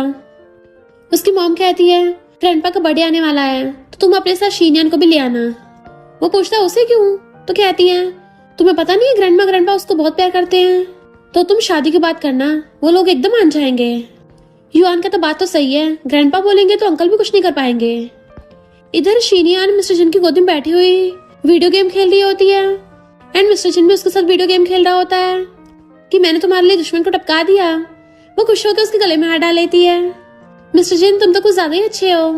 उसकी मॉम कहती है, ग्रैंडपा का बर्थडे आने वाला है तो तुम अपने साथ शीनियन को भी ले आना। वो पूछता है, उसे क्यों? तो कहती है, तुम्हें पता नहीं है ग्रैंडपा उसको बहुत प्यार करते हैं, तो तुम शादी की बात करना, वो लोग एकदम मान जाएंगे। युआन का तो बात तो सही है, ग्रैंडपा बोलेंगे तो अंकल भी कुछ नहीं कर पाएंगे। इधर शीनियान मिस्टर जिन की गोद में बैठी हुई वीडियो गेम खेल रही होती है एंड मिस्टर जिन भी उसके साथ वीडियो गेम खेल रहा होता है कि मैंने तुम्हारे लिए दुश्मन को टपका दिया। वो खुश होकर उसके गले में हाथ डाल लेती है। मिस्टर जिन, तुम तो कुछ ज्यादा ही अच्छे हो,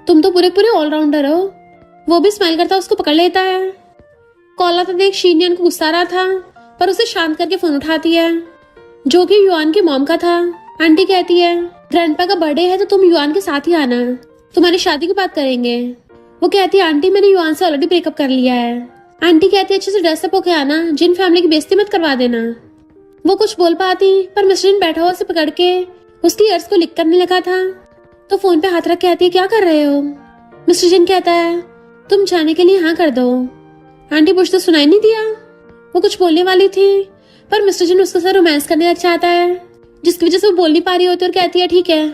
तुम तो पूरे ऑलराउंडर हो। वो भी स्माइल करता उसको पकड़ लेता है। कॉल आता देख शीनियन को गुस्सा रहा था पर उसे शांत करके फोन उठाती है, जो कि युआन की मॉम का था। आंटी कहती है, ग्रैंडपा का बर्थडे है तो तुम युआन के साथ ही आना, तुम्हारी शादी की बात करेंगे। वो कहती है, आंटी मैंने युआन से ऑलरेडी ब्रेकअप कर लिया है। आंटी कहती है, अच्छे से ड्रेसअप होके आना, जिन फैमिली की बेइज्जती मत करवा देना। वो कुछ बोल पाती पर मिस्टर जिन बैठा हुआ उसे पकड़ के उसकी ईयर्स को लिक करने लगा था, तो फोन पे हाथ रख के कहती है, क्या कर रहे हो? मिस्टर जिन कहता है, तुम जाने के लिए हाँ कर दो। आंटी पूछते, सुनाई नहीं दिया? वो कुछ बोलने वाली थी पर मिस्टर जिन उसके साथ रोमांस करने लग जाता है, जिसकी वजह से वो बोल नहीं पा रही होती और कहती है ठीक है।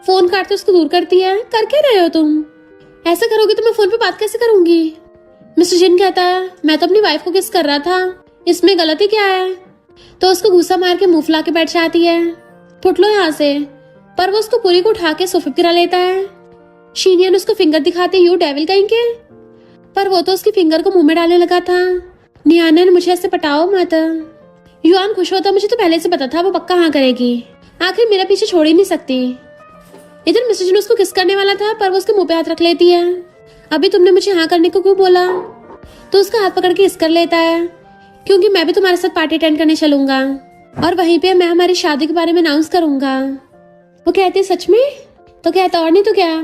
फोन काटते उसको दूर करती है। कर क्या रहे हो तुम? ऐसा करोगे तो मैं फोन पे बात कैसे करूंगी? मिस्टर जिन कहता है मैं तो अपनी वाइफ को किस कर रहा था, इसमें गलती क्या है? तो उसको घूसा मार के मुंह फुला के बैठ जाती है, फुट लो यहाँ से। पर वो उसको पूरी को उठा के सोफे पे गिरा लेता है। शीनियन उसको फिंगर दिखाते यू डेविल कहीं के, पर वो तो उसकी फिंगर को मुंह में डालने लगा था। नियाना ने मुझे ऐसे पटाओ मत। युआन खुश होता, मुझे तो पहले से पता था वो पक्का हाँ करेगी, आखिर मेरा पीछे छोड़ ही नहीं सकती। इधर मिस्टर जिन उसको किस करने वाला था, पर वो उसके मुंह पे हाथ रख लेती है। अभी तुमने मुझे हाँ करने को क्यों बोला? तो उसका हाथ पकड़ के किस कर लेता है, क्योंकि मैं भी तुम्हारे साथ पार्टी अटेंड करने चलूंगा और वहीं पे मैं हमारी शादी के बारे में अनाउंस करूंगा। वो कहती है सच में? तो कहता और नहीं तो क्या।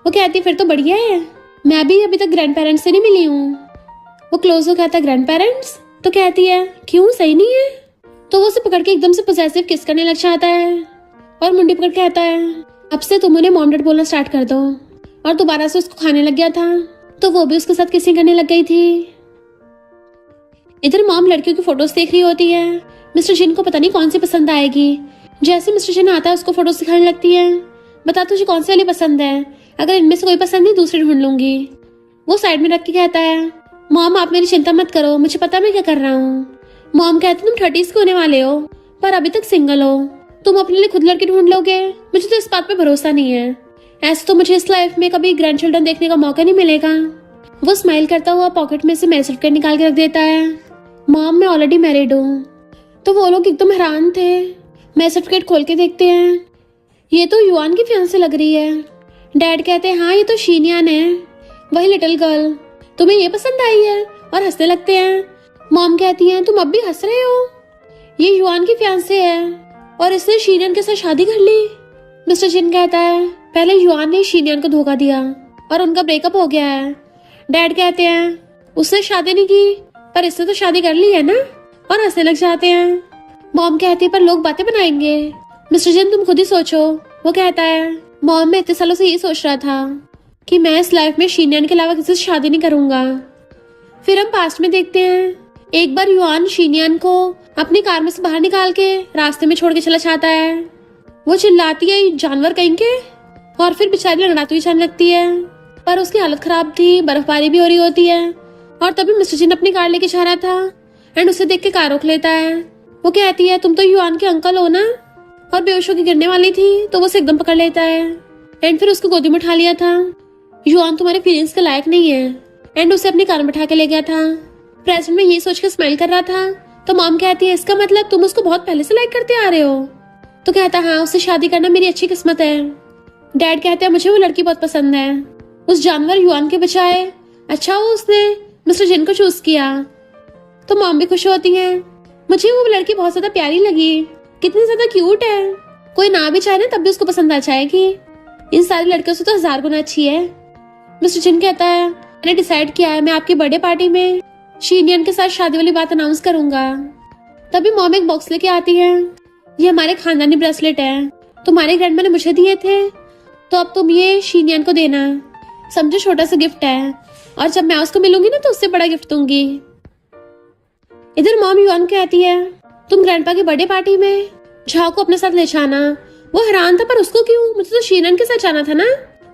वो कहती फिर तो बढ़िया है, मैं भी अभी तक ग्रैंड पेरेंट्स से नहीं मिली हूँ। वो क्लोज हो कहता ग्रैंड पेरेंट्स? तो कहती है क्यों, सही नहीं है? तो वो उसे पकड़ के एकदम से पोजेसिव किस करने लग जाता है और मुंडी पकड़ के कहता है अब से तुम उन्हें मॉम डैड बोलना स्टार्ट कर दो। और दोबारा से उसको खाने लग गया था, तो वो भी उसके साथ किसिंग करने लग गई थी। इधर मॉम लड़कियों की फोटोज देख रही होती है। मिस्टर जिन को पता नहीं कौन सी पसंद आएगी। जैसे मिस्टर जिन आता है उसको फोटोज दिखाने लगती है। बता तुझे कौन सी वाली पसंद है, अगर इनमें से कोई पसंद नहीं दूसरी ढूंढ लूंगी। वो साइड में रख के कहता है मॉम आप मेरी चिंता मत करो, मुझे पता मैं क्या कर रहा हूँ। मॉम कहती तुम 30s के होने वाले हो पर अभी तक सिंगल हो, तुम अपने लिए खुद लड़की ढूंढ लोगे? मुझे तो इस बात पे भरोसा नहीं है। ऐसे तो मुझे इस लाइफ में कभी ग्रैंड चिल्ड्रन देखने का मौका नहीं मिलेगा। वो स्माइल करता हुआ पॉकेट में से मैरिज सर्टिफिकेट निकाल के रख देता है। मॉम मैं ऑलरेडी मैरिड हूँ। तो वो लोग एकदम हैरान थे। मैरिज सर्टिफिकेट खोल के देखते हैं, ये तो युआन की फियांसे लग रही है। डैड कहते हैं हाँ ये तो शीनियान है, वही लिटिल गर्ल, तुम्हें ये पसंद आई है? और हंसने लगते हैं। मॉम कहती है तुम अब भी हंस रहे हो, ये युआन की फियांसे है और इसने शीनियन के साथ शादी कर ली। मिस्टर जिन कहता है पहले युआन ने शीनियन को धोखा दिया और उनका ब्रेकअप हो गया है। डैड कहते हैं उसने शादी नहीं की पर इसने तो शादी कर ली है ना, और हंसने लग जाते हैं। मॉम कहती है पर लोग बातें बनाएंगे। मिस्टर जिन तुम खुद ही सोचो। वो कहता है मॉम मैं इतने सालों से ये सोच रहा था कि मैं इस लाइफ में शीनियन के अलावा किसी से शादी नहीं करूंगा। फिर हम पास्ट में देखते हैं, एक बार युआन शीनियन को अपनी कार में से बाहर निकाल के रास्ते में छोड़ के चला जाता है। वो चिल्लाती है जानवर कहीं के, और फिर बेचारी लड़ाती हुई जाने लगती है। पर उसकी हालत खराब थी, बर्फबारी भी हो रही होती है और तभी मिस्टर जिन अपनी कार लेके जा रहा था एंड उसे देख के कार रोक लेता है। वो कहती है तुम तो युआन के अंकल हो ना, और बेहोश होकर गिरने वाली थी तो वो उसे एकदम पकड़ लेता है एंड फिर उसको गोदी में उठा लिया था। युआन तुम्हारे फीलिंग्स के लायक नहीं है एंड उसे अपनी कार में बैठा के ले गया था। प्रेजेंट में ये सोच के स्माइल कर रहा था तो मॉम कहती है इसका मतलब तुम उसको बहुत पहले से लाइक करते आ रहे हो? तो कहता हाँ उससे शादी करना मेरी अच्छी किस्मत है। डैड कहते हैं मुझे वो लड़की बहुत पसंद है, उस जानवर युआन के बजाय अच्छा वो उसने मिस्टर जिन को चूज किया। तो मॉम भी खुश होती है। मुझे वो लड़की बहुत ज्यादा प्यारी लगी, कितनी ज्यादा क्यूट है, कोई ना भी चाहे ना तब भी उसको पसंद आ जाएगी, इन सारी लड़कियों से तो 1000 गुना अच्छी है। मिस्टर जिन कहता है मैंने डिसाइड किया है मैं आपकी बर्थडे पार्टी में शीनियन के साथ शादी वाली बात अनाउंस करूंगा। तभी मॉम एक बॉक्स लेके आती है, ये हमारे खानदानी ब्रेसलेट है, तुम्हारे ग्रैंडमा ने मुझे दिए थे तो अब तुम ये शीनियन को देना, समझो छोटा सा गिफ्ट है, और जब मैं उसको मिलूंगी ना तो उससे बड़ा गिफ्ट दूंगी। इधर मॉम युआन कहती है तुम ग्रैंडपा की बर्थडे पार्टी में झाओ को अपने साथ ले जाना। वो हैरान था पर उसको क्यों, मुझे तो शीनियन के साथ जाना था ना।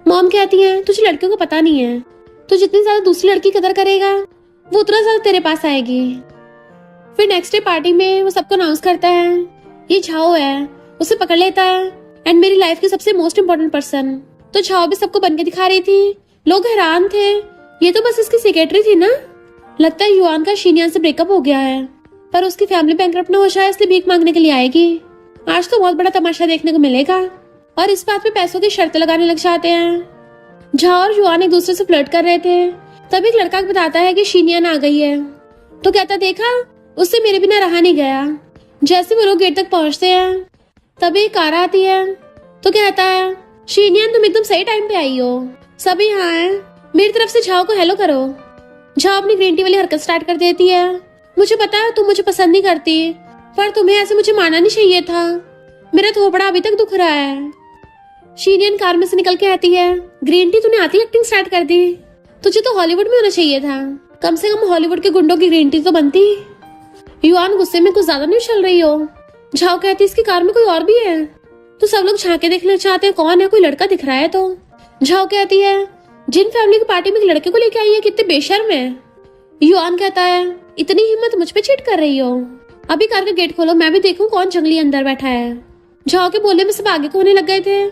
मॉम कहती है तुझे लड़कियों को पता नहीं है, तो जितनी ज्यादा दूसरी लड़की कदर करेगा वो उतना ज्यादा तेरे पास आएगी। फिर नेक्स्ट डे पार्टी में वो सबको अनाउंस करता है ये झाओ है, उसे पकड़ लेता है एंड मेरी लाइफ की सबसे मोस्ट इम्पोर्टेंट पर्सन। तो झाओ भी सबको बन के दिखा रही थी, लोग हैरान थे, ये तो बस इसकी सेक्रेटरी थी ना। लगता है युआन का शीनियन से ब्रेकअप हो गया है, पर उसकी फैमिली बैंकरप्ट ना हो जाए इसलिए भीख मांगने के लिए आएगी। आज तो बहुत बड़ा तमाशा देखने को मिलेगा, और इस बात पे पैसों की शर्त लगाने लग जाते हैं। झाओ और युआन एक दूसरे से फ्लर्ट कर रहे थे, तब एक लड़का बताता है कि शीनियन आ गई है। तो कहता देखा उससे मेरे बिना रहा नहीं गया। जैसे वो लोग गेट तक पहुंचते हैं तभी एक कार आती है, तो कहता है शीनियन तुम एकदम सही टाइम पे आई हो, सभी यहाँ हैं, मेरी तरफ से झाओ को हेलो करो। झाओ अपनी ग्रीन टी वाली हरकत स्टार्ट कर देती है, मुझे पता है तुम मुझे पसंद नहीं करती, पर तुम्हें ऐसे मुझे मारना नहीं चाहिए था, मेरा थोपड़ा अभी तक दुख रहा है। शीनियन कार में से निकल के आती है, ग्रीन टी तूने आती एक्टिंग स्टार्ट कर दी, तुझे तो हॉलीवुड में होना चाहिए था, कम से कम हॉलीवुड के गुंडों की ग्रीन टी तो बनती। युआन गुस्से में कुछ ज्यादा नहीं उछल रही हो? झाओ कहती इसकी कार में कोई और भी है। तो सब लोग झांके देखना चाहते हैं कौन है, कोई लड़का दिख रहा है तो। झाओ कहती है जिन फैमिली की पार्टी में एक लड़के को लेके आई है कितने बेशर्म है। युआन कहता है इतनी हिम्मत मुझ पे चीट कर रही हो? अभी कार का गेट खोलो, मैं भी देखूं कौन जंगली अंदर बैठा है। झाओ के बोलने में सब आगे को होने लग गए थे।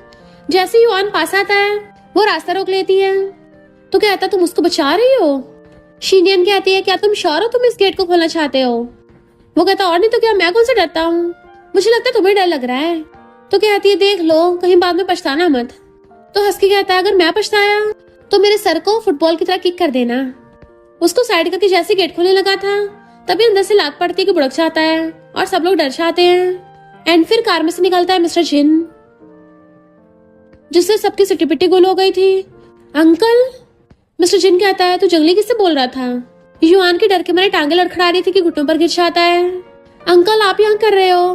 जैसे युआन पास आता है वो रास्ता रोक लेती है। तो कहता तुम उसको बचा रही हो? शीनियन कहती है क्या तुम श्योर हो तुम इस गेट को खोलना चाहते हो? वो कहता और नहीं तो क्या, मैं कौन सा डरता हूँ, मुझे लगता है तुम्हें डर लग रहा है। तो कहती है देख लो कहीं बाद में पछताना मत। तो हंस के कहता है अगर मैं पछताया तो मेरे सर को फुटबॉल की तरह किक कर देना। उसको साइड करके जैसे गेट खोलने लगा था तभी अंदर से लात पड़ती है कि बुड़क जाता है और सब लोग डर जाते हैं। एंड फिर कार में से निकलता है मिस्टर जिन, जिससे सबकी सिटी पिट्टी गोल हो गई थी। अंकल, मिस्टर जिन कहता है तू जंगली किससे बोल रहा था? युआन के डर के मारे टांगे लड़खड़ा रही थी कि घुटनों पर गिर जाता है। अंकल आप यहाँ कर रहे हो?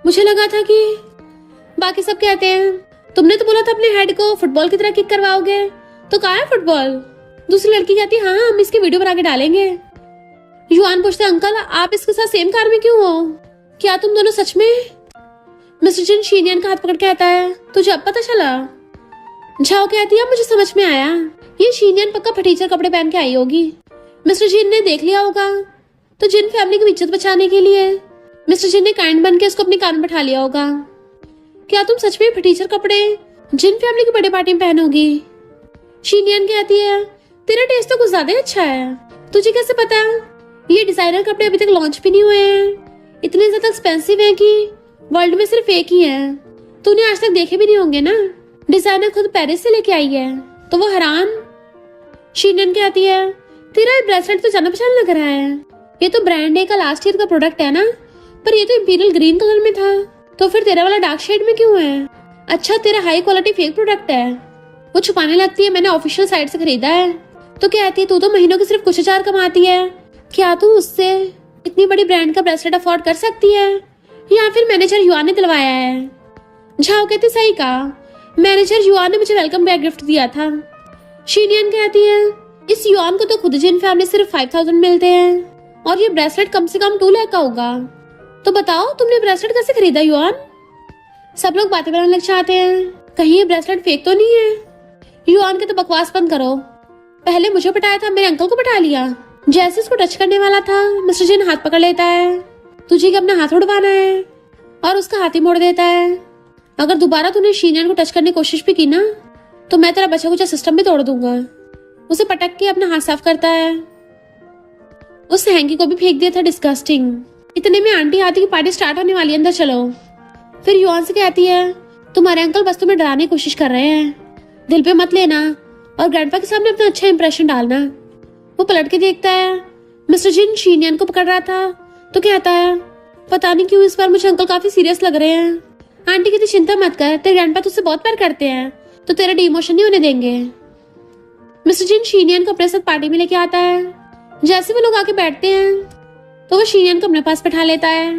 मुझे लगा था कि। बाकी सब कहते हैं तुमने तो बोला था अपने हेड को फुटबॉल की तरह किक करवाओगे, तो कहाँ है फुटबॉल? दूसरी लड़की कहती है हाँ हम इसकी वीडियो बना के डालेंगे। युआन पूछते अंकल आप इसके साथ सेम कार में क्यों हो? क्या तुम दोनों सच में? मिस्टर जिन शीनियन का हाथ पकड़ के कहता है तुझे अब पता चला? झाओ कहती है मुझे समझ में आया, ये शीनियन पक्का फटीचर कपड़े पहन के आई होगी। मिस्टर जिन ने देख लिया होगा तो जिन फैमिली की इज्जत बचाने के लिए मिस्टर जिन ने काइंड बन के उसको अपनी कार में बैठा लिया होगा। क्या तुम सच में फटीचर कपड़े जिन फैमिली की बर्थडे पार्टी में पहनोगी? शीनियन कहती है तेरा टेस्ट तो कुछ ज्यादा ही अच्छा है, तुझे कैसे पता? ये डिजाइनर कपड़े अभी तक लॉन्च भी नहीं हुए हैं, इतने ज्यादा एक्सपेंसिव हैं कि वर्ल्ड में सिर्फ एक ही है, तूने आज तक देखे भी नहीं होंगे ना। डिजाइनर खुद पेरिस से लेके आई है। तो वो हैरान। शीनियन कहती है तेरा ये ब्रेसलेट तो जाना पहचान लग रहा है, ये तो ब्रांड ए का लास्ट ईयर का प्रोडक्ट है ना, पर ये तो इंपीरियल ग्रीन कलर में था, तो फिर तेरा वाला डार्क शेड में क्यों है? अच्छा तेरा हाई क्वालिटी फेक प्रोडक्ट है। वो छुपाने लगती है मैंने ऑफिशियल साइट से खरीदा है। तो कहती है तू तो महीनों के सिर्फ कुछ हजार कमाती है, क्या तू उससे इतनी बड़ी ब्रांड का ब्रेसलेट अफोर्ड कर सकती है, या फिर मैनेजर युआन ने दिलवाया है? झाओ कहती सही कहा, मैनेजर युआन ने मुझे वेलकम बैग गिफ्ट दिया था। शीनियन कहती है इस युआन को तो खुद जिन फैमिली सिर्फ 5000 मिलते हैं और ये ब्रेसलेट कम से कम 2 लाख का होगा, तो बताओ तुमने ब्रेसलेट कैसे खरीदा युआन? सब लोग बातें बनाने लग जाते हैं, कहीं ये ब्रेसलेट फेक तो नहीं है? युआन के तो बकवास बंद करो, पहले मुझे पटाया था मेरे अंकल को पटा लिया। जैसे इसको टच करने वाला था मिस्टर जिन हाथ पकड़ लेता है, तुझे क्या अपना हाथ उड़वाना है, और उसका हाथ ही मोड़ देता है। अगर दोबारा तूने शीनियन को टच करने की कोशिश भी की ना तो मैं तेरा बचा कुचा सिस्टम भी तोड़ दूंगा। उसे पटक के अपना हाथ साफ करता है। उस हैंकी को भी फेंक दिया था, डिस्गस्टिंग। इतने में आंटी आती की पार्टी स्टार्ट होने वाली है, अंदर चलो। फिर युआन से कहती है तुम्हारे अंकल बस तुम्हें डराने की कोशिश कर रहे हैं, दिल पे मत लेना और ग्रैंडपा के सामने अपना अच्छा इंप्रेशन डालना। वो पलट के देखता है मिस्टर जिन शीनियन को पकड़ रहा था, तो कहता है पता नहीं क्यों इस बार मुझे अंकल काफी सीरियस लग रहे हैं। आंटी कहती चिंता मत कर, तेरे ग्रैंडपा तुझसे बहुत प्यार करते हैं, तो तेरा डिमोशन नहीं होने देंगे। मिस्टर जिन शीनियन को अपने साथ पार्टी में लेके आता है। जैसे वो लोग आके बैठते हैं तो वो शीनियन को अपने पास बैठा लेता है।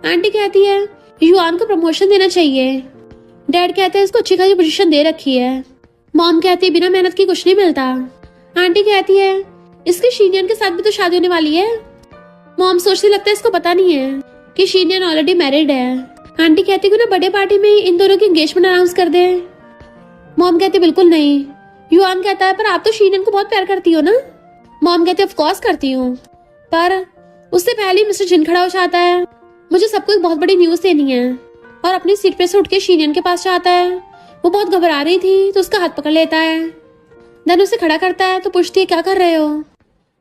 आंटी कहती है युआन को प्रमोशन देना चाहिए। डैड कहते हैं इसको अच्छी खासी पोजीशन दे रखी है। मॉम कहती है बिना मेहनत की कुछ नहीं मिलता। आंटी कहती है इसके शीनियन के साथ भी तो शादी होने वाली है। मॉम सोचती लगता है इसको पता नहीं है कि शीनियन ऑलरेडी मैरिड है। आंटी कहती है ना बर्थडे पार्टी में इन दोनों की एंगेजमेंट अनाउंस कर दे। मॉम कहती है बिल्कुल नहीं। युआन कहता है पर आप तो शीनियन को बहुत प्यार करती हो ना। मॉम कहती है ऑफ कोर्स करती हूँ, पर उससे पहले मिस्टर जिन खड़ा हो जाता है। मुझे सबको एक बहुत बड़ी न्यूज देनी है, और अपनी सीट पे से उठ के शीनियन के पास जाता है। वो बहुत घबरा रही थी तो उसका हाथ पकड़ लेता है। देन उसे खड़ा करता है तो पूछती है क्या कर रहे हो?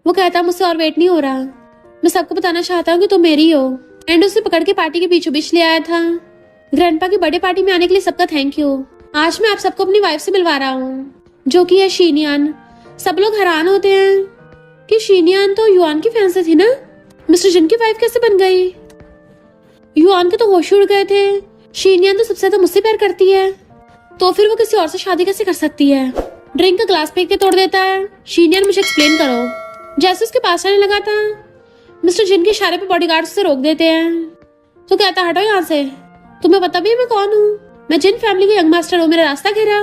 वो कहता है मुझसे और वेट नहीं हो रहा, मैं सबको बताना चाहता हूँ कि तुम मेरी हो। एंड उसे पकड़ के पार्टी के बीचों बीच ले आया था। ग्रैंडपा की बर्थडे पार्टी में आने के लिए सबका थैंक यू। आज मैं आप सबको अपनी वाइफ से मिलवा रहा हूँ, जो कि है शीनियन। सब लोग हैरान होते हैं कि शीनियन तो युआन की फैंसे थी ना, मिस्टर जिन की वाइफ कैसे बन गई? युआन के तो होश उड़ गए थे। शीनियन तो सबसे ज्यादा मुझसे प्यार करती है, तो फिर वो किसी और से शादी कैसे कर सकती है? ड्रिंक का ग्लास फेंक के तोड़ देता है। शीनियन मुझे एक्सप्लेन करो। जैसे उसके पास आने लगा था मिस्टर जिन के इशारे पे बॉडीगार्ड से रोक देते हैं। तो कहता हटो यहाँ से, तुम्हें पता भी है मैं कौन हूँ? मैं जिन फैमिली की यंग मास्टर हूँ, मेरा रास्ता घेरा।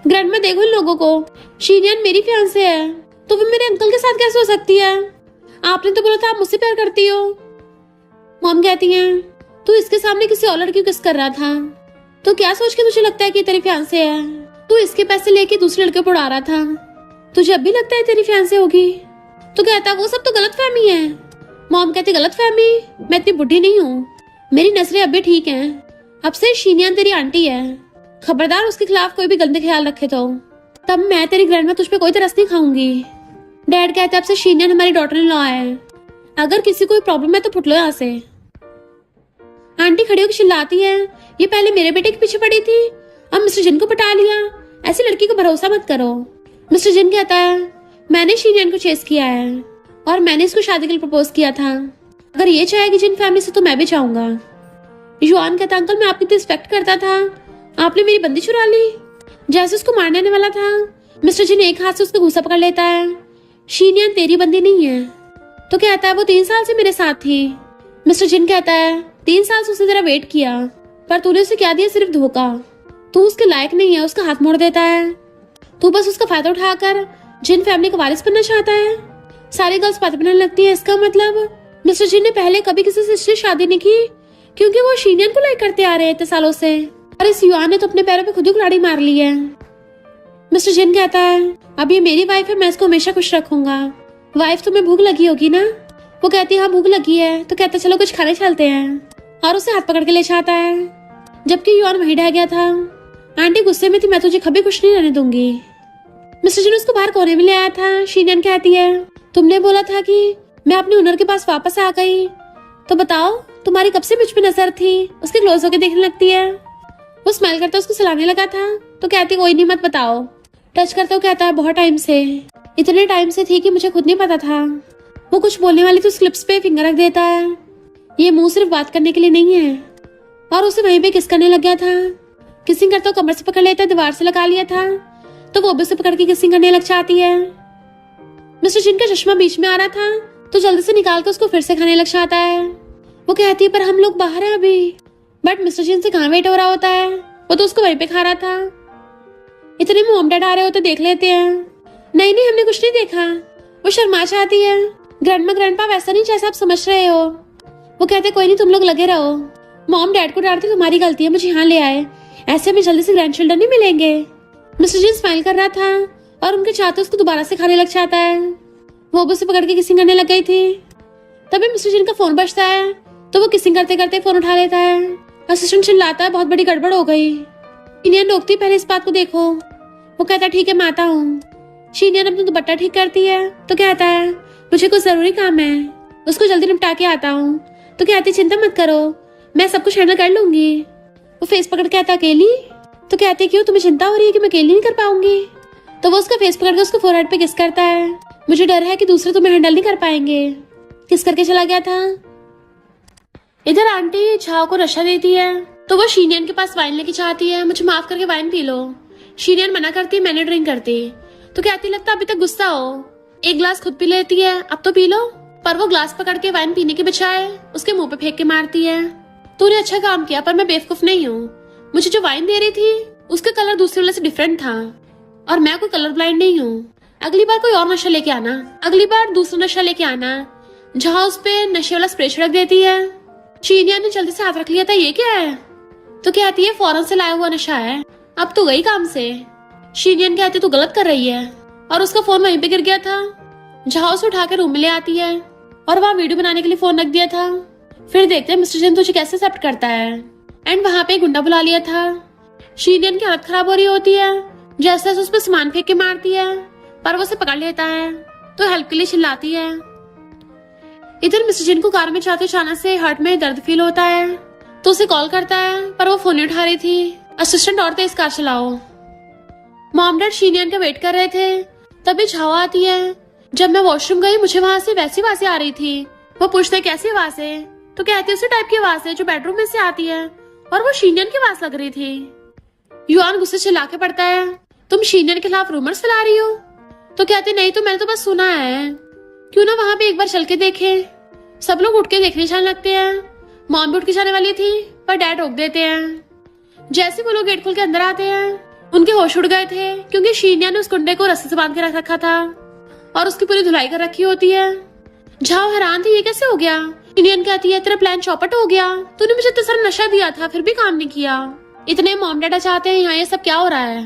ग्रैंड में देखो इन लोगों को, शीनियन मेरी फियांसे है, तो फिर मेरे अंकल के साथ कैसे हो सकती है? आपने तो बोला था आप मुझसे प्यार करती हो। मॉम कहती हैं, तू इसके सामने किसी और लड़की को किस कर रहा था? तो क्या सोच के तुझे लगता है कि तेरी फियांसे है? तू इसके पैसे लेके दूसरे लड़के को उड़ा रहा था, तुझे अब भी लगता है तेरी फियांसे होगी? तो कहता वो सब तो गलतफहमी है। मॉम कहती गलतफहमी? मैं इतनी बुढ़ी नहीं हूँ, मेरी नजरें अब भी ठीक हैं। अब से शीनियन तेरी आंटी है, खबरदार उसके खिलाफ कोई भी गंदे ख्याल रखे तो तब मैं तेरी ग्रैंडमा तुझ पे कोई तरस नहीं खाऊंगी। डैड कहते अब से शीनियन हमारी डॉटर इन लॉ है, अगर किसी को प्रॉब्लम है तो फुट लो यहाँ से। आंटी खड़ी होकर चिल्लाती है, ये पहले मेरे बेटे के पीछे पड़ी थी, अब मिस्टर जिन को पटा लिया, ऐसी लड़की को भरोसा मत करो। मिस्टर जिन कहता है, मैंने शीनियन को चेस किया है और मैंने इसको शादी के लिए प्रपोज किया था, अगर ये चाहेगी जिन फैमिली से तो मैं भी चाहूंगा। युआन कहता, अंकल मैं आपकी रिस्पेक्ट करता था, आपने मेरी बंदी चुरा ली। जैसे उसको मारने आने वाला था, मिस्टर जिन एक हाथ से उसका घूसा पकड़ लेता है, शीनियन तेरी बंदी नहीं है। तो कहता है वो 3 साल से मेरे साथ थी। मिस्टर जिन कहता है 3 साल से उसने तेरा वेट किया, पर तूने उसे क्या दिया? सिर्फ धोखा। तू उसके लायक नहीं है, उसका हाथ मोड़ देता है। तू बस उसका फायदा उठाकर जिन फैमिली का वारिस बनना चाहता है। सारी गर्ल्स बातें बनाने लगती है, इसका मतलब मिस्टर जिन ने पहले कभी किसी से इसलिए शादी नहीं की क्योंकि वो शीनियन को लाइक करते आ रहे हैं इतने सालों से, और इस युआन ने तो अपने पैरों पे खुद ही कुल्हाड़ी मार ली है। मिस्टर जिन कहता है, अब ये मेरी वाइफ है, मैं इसको हमेशा खुश रखूंगा। वाइफ तुम्हें भूख लगी होगी ना? वो कहती है हाँ भूख लगी है। तो कहता चलो कुछ खाने चलते हैं, और उसे हाथ पकड़ के ले जाता है, जबकि युआन वहीं रह गया था। आंटी गुस्से में थी, मैं तुझे कभी कुछ नहीं रहने दूंगी। मिस्टर जिन उसको बाहर कोने में ले आया था। शीनियन कहती है, तुमने बोला था कि मैं अपने ओनर के पास वापस आ गई, तो बताओ तुम्हारी कब से मुझ पे नजर थी? उसके क्लोज होके देखने लगती है। वो स्माइल करता उसको सुलाने लगा था। तो कहती कोई नहीं मत बताओ। टच करता कहता है बहुत टाइम से, इतने टाइम से थी कि मुझे खुद नहीं पता था। वो कुछ बोलने वाली तो स्लिप्स पे फिंगर रख देता है। ये मुंह सिर्फ बात करने के लिए नहीं है, और उसे वहीं पे किस करने लग गया था। किसिंग करता कमर से पकड़ लेता, दीवार से लगा लिया था, तो वो भी उसे पकड़ के किसिंग करने लग जाती है। मिस्टर जिन का चश्मा बीच में आ रहा था, तो जल्दी से निकाल कर उसको फिर से खाने लग जाता है। वो कहती है पर हम लोग बाहर हैं अभी, बट मिस्टर जिन से कहाँ वेट हो रहा होता है, वो तो उसको वहीं पे खा रहा था। इतने में मॉम डैड आ रहे होते देख लेते हैं। नहीं नहीं हमने कुछ नहीं देखा। वो शर्मा जाती है। ग्रैंडमा ग्रैंडपा वैसा नहीं जैसा आप समझ रहे हो। वो कहते कोई नहीं तुम लोग लगे रहो। मॉम डैड को डांटती तुम्हारी गलती है, मुझे यहाँ ले आए, ऐसे में जल्दी से ग्रैंड चिल्ड्रन नहीं मिलेंगे। मिस्टर जिन स्माइल कर रहा था और उनके चाहते उसको दोबारा से खाने लग जाता है। वो भी उसे पकड़ के किसिंग करने लग गई थी। तभी मिस्टर जिन का फोन बजता है, तो वो किसिंग करते करते फोन उठा लेता है। असिस्टेंट चिल्लाता है बहुत बड़ी गड़बड़ हो गई। शीनियन रोकती पहले इस बात को देखो। वो कहता ठीक है मैं आता हूँ। शीनियन अपना दुपट्टा ठीक करती है, तो कहता है मुझे कुछ जरूरी काम है, उसको जल्दी निपटा के आता हूँ। तो कहती चिंता मत करो, मैं सब कुछ हैंडल कर लूंगी। वो फेस पकड़ के आता अकेली? तो कहती क्यों तुम्हें चिंता हो रही है कि मैं अकेली नहीं कर पाऊंगी? तो वो उसका फेस पकड़ के उसको फोरहेड पे किस करता है। मुझे डर है कि दूसरे तुम्हें हैंडल नहीं कर पाएंगे। किस करके चला गया था। इधर आंटी झाओ को नशा देती है, तो वो शीनियन के पास वाइन लेके चाहती है। मुझे माफ करके वाइन पी लो। शीनियन मना करती है मैंने ड्रिंक करती। तो कहती लगता अभी तक गुस्सा हो, एक ग्लास खुद पी लेती है, अब तो पी लो। पर वो ग्लास पकड़ के वाइन पीने के बजाय उसके मुंह पे फेंक के मारती है। तूने अच्छा काम किया, पर मैं बेवकूफ नहीं हूँ। मुझे जो वाइन दे रही थी उसका कलर दूसरे वाले से डिफरेंट था, और मैं कोई कलर ब्लाइंड नहीं हूँ। अगली बार कोई और नशा लेके आना, अगली बार दूसरा नशा लेके आना। जहाँ उस पे नशे वाला स्प्रे छिड़क देती है। शीनियन ने जल्दी से हाथ रख लिया था, ये क्या है? तो कहती है फौरन से लाया हुआ नशा है, अब तो गई काम से। शीनियन कहती तू गलत कर रही है, और उसका फोन वहीं पे गिर गया था। जहाँ उसे उठाकर रूम में ले आती है, और वहाँ वीडियो बनाने के लिए फोन रख दिया था। फिर देखते हैं मिस्टर जिन तुझे कैसे एक्सेप्ट करता है। एंड वहाँ पे गुंडा बुला लिया था। शीनियन की हालत खराब हो रही होती है, जैसे उस पर सामान फेंक के मारती है, पर वो उसे पकड़ लेता है, तो हेल्प के लिए चिल्लाती है। इधर मिस्टर जिन को कार में जाते अचानक से हार्ट में दर्द फील होता है, तो उसे कॉल करता है, पर वो फोन नहीं उठा रही थी। असिस्टेंट और तेज कार चलाओ। मॉम डैड शीनियन का वेट कर रहे थे, तभी झाओ आती है। जब मैं वॉशरूम गई मुझे वहां से वैसी आवाजें आ रही थी। वो पूछते कैसी आवाजें, तो कहती उसी टाइप की आवाज है जो बेडरूम में से आती है, और वो शीनियन की आवाज लग रही थी। युआन गुस्से चिल्ला के पड़ता है, तुम शीनियन के खिलाफ रूमर्स फैला रही हो? तो कहती नहीं तो मैंने तो बस सुना है, क्यों ना वहां पे एक बार चल के देखे। सब लोग उठ के देखने जाने लगते हैं। मॉम भी उठ के जाने वाली थी, पर डैड रोक देते हैं। जैसे वो लोग गेट खोल के अंदर आते हैं, उनके होश उड़ गए थे, क्योंकि शीनिया ने उस गुंडे को रस्सी से बांध के रख रखा था, और उसकी पूरी धुलाई कर रखी होती है। झाओ हैरान थी ये कैसे हो गया, इंडियन कहती है तेरा प्लान चौपट हो गया, तूने मुझे इतना सारा नशा दिया था फिर भी काम नहीं किया, इतने मॉम डैडा चाहते हैं यहाँ, ये सब क्या हो रहा है।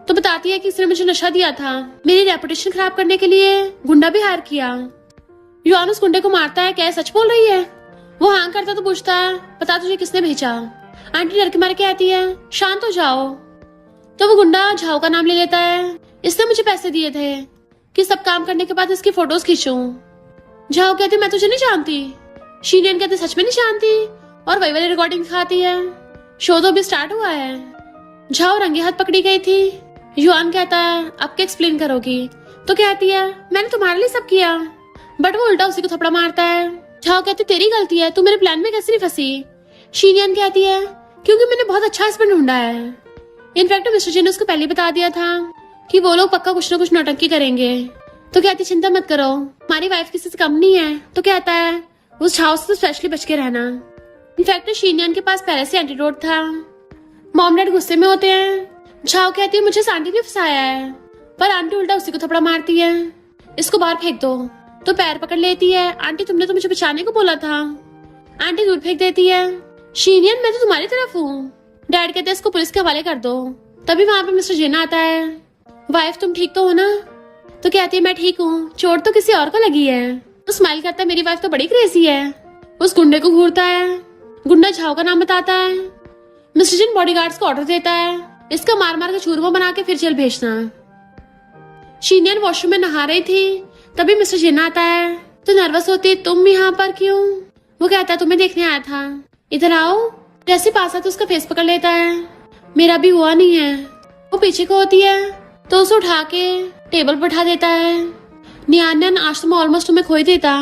तो बताती है कि इसने मुझे नशा दिया था, मेरी रेपुटेशन खराब करने के लिए गुंडा भी हायर किया। युआन उस गुंडे को मारता है, क्या सच बोल रही है। वो हाँ करता तो पूछता है बता तुझे किसने भेजा। आंटी डर के मारे कहती है शांत हो जाओ। तो वो गुंडा झाओ का नाम ले लेता है, इसने मुझे पैसे दिए थे कि सब काम करने के बाद इसकी फोटोज खींचूं। झाओ कहती मैं तुझे नहीं जानती। शीनियन कहते सच में नहीं जानती, और वही वाली रिकॉर्डिंग दिखाती है। शो तो अभी स्टार्ट हुआ है। झाओ रंगे हाथ पकड़ी गई थी। युआन कहता है अब क्या एक्सप्लेन करोगी। तो कहती है मैंने तुम्हारे लिए सब किया, बट वो उल्टा उसी को थप्पड़ मारता है। झाओ कहती तेरी गलती है, तू मेरे प्लान में कैसे नहीं फंसी। शीनियन कहती है क्योंकि मैंने बहुत अच्छा हस्बैंड ढूंढा है। इनफैक्ट मिस्टर जी ने उसको पहले बता दिया था कि वो लोग पक्का कुछ ना कुछ नौटंकी करेंगे। तो कहती चिंता मत करो, हमारी वाइफ किसी से कम नहीं है। तो कहता है उस झाओ से तो स्पेशली बच के रहना। इनफैक्ट शीनियन के पास पहले से एंटीडोट था। मॉम डैड गुस्से में होते हैं। झाओ कहती है मुझे इस आंटी ने फंसाया है, पर आंटी उल्टा उसी को थप्पड़ मारती है, इसको बाहर फेंक दो। तो पैर पकड़ लेती है, आंटी तुमने तो मुझे बचाने को बोला था। आंटी दूर फेंक देती है। शीनियन मैं तो तुम्हारी तरफ हूँ। डैड कहते हैं इसको पुलिस के हवाले कर दो। तभी वहां पे मिस्टर जेना आता है। वाइफ तुम ठीक तो हो ना। तो कहती है मैं ठीक हूँ, चोट तो किसी और को लगी है। तो स्माइल करता है मेरी वाइफ तो बड़ी क्रेजी है। उस गुंडे को घूरता है। गुंडा झाओ का नाम बताता है। मिस्टर जिन बॉडीगार्ड्स को ऑर्डर देता है इसका मार मार के चूरमा बना के फिर जेल भेजना। शीनियन वॉशरूम में नहा रही थी, तभी मिस्टर जिन आता है। तो नर्वस होती तुम यहाँ पर क्यों। वो कहता है तुम्हें देखने आया था, इधर आओ। जैसे पास आता उसका फेस पकड़ लेता है। मेरा भी हुआ नहीं है। वो पीछे को होती है तो उसे उठा के टेबल पर बैठा देता है। नियानन आज तो मैं ऑलमोस्ट तुम्हें खो ही देता।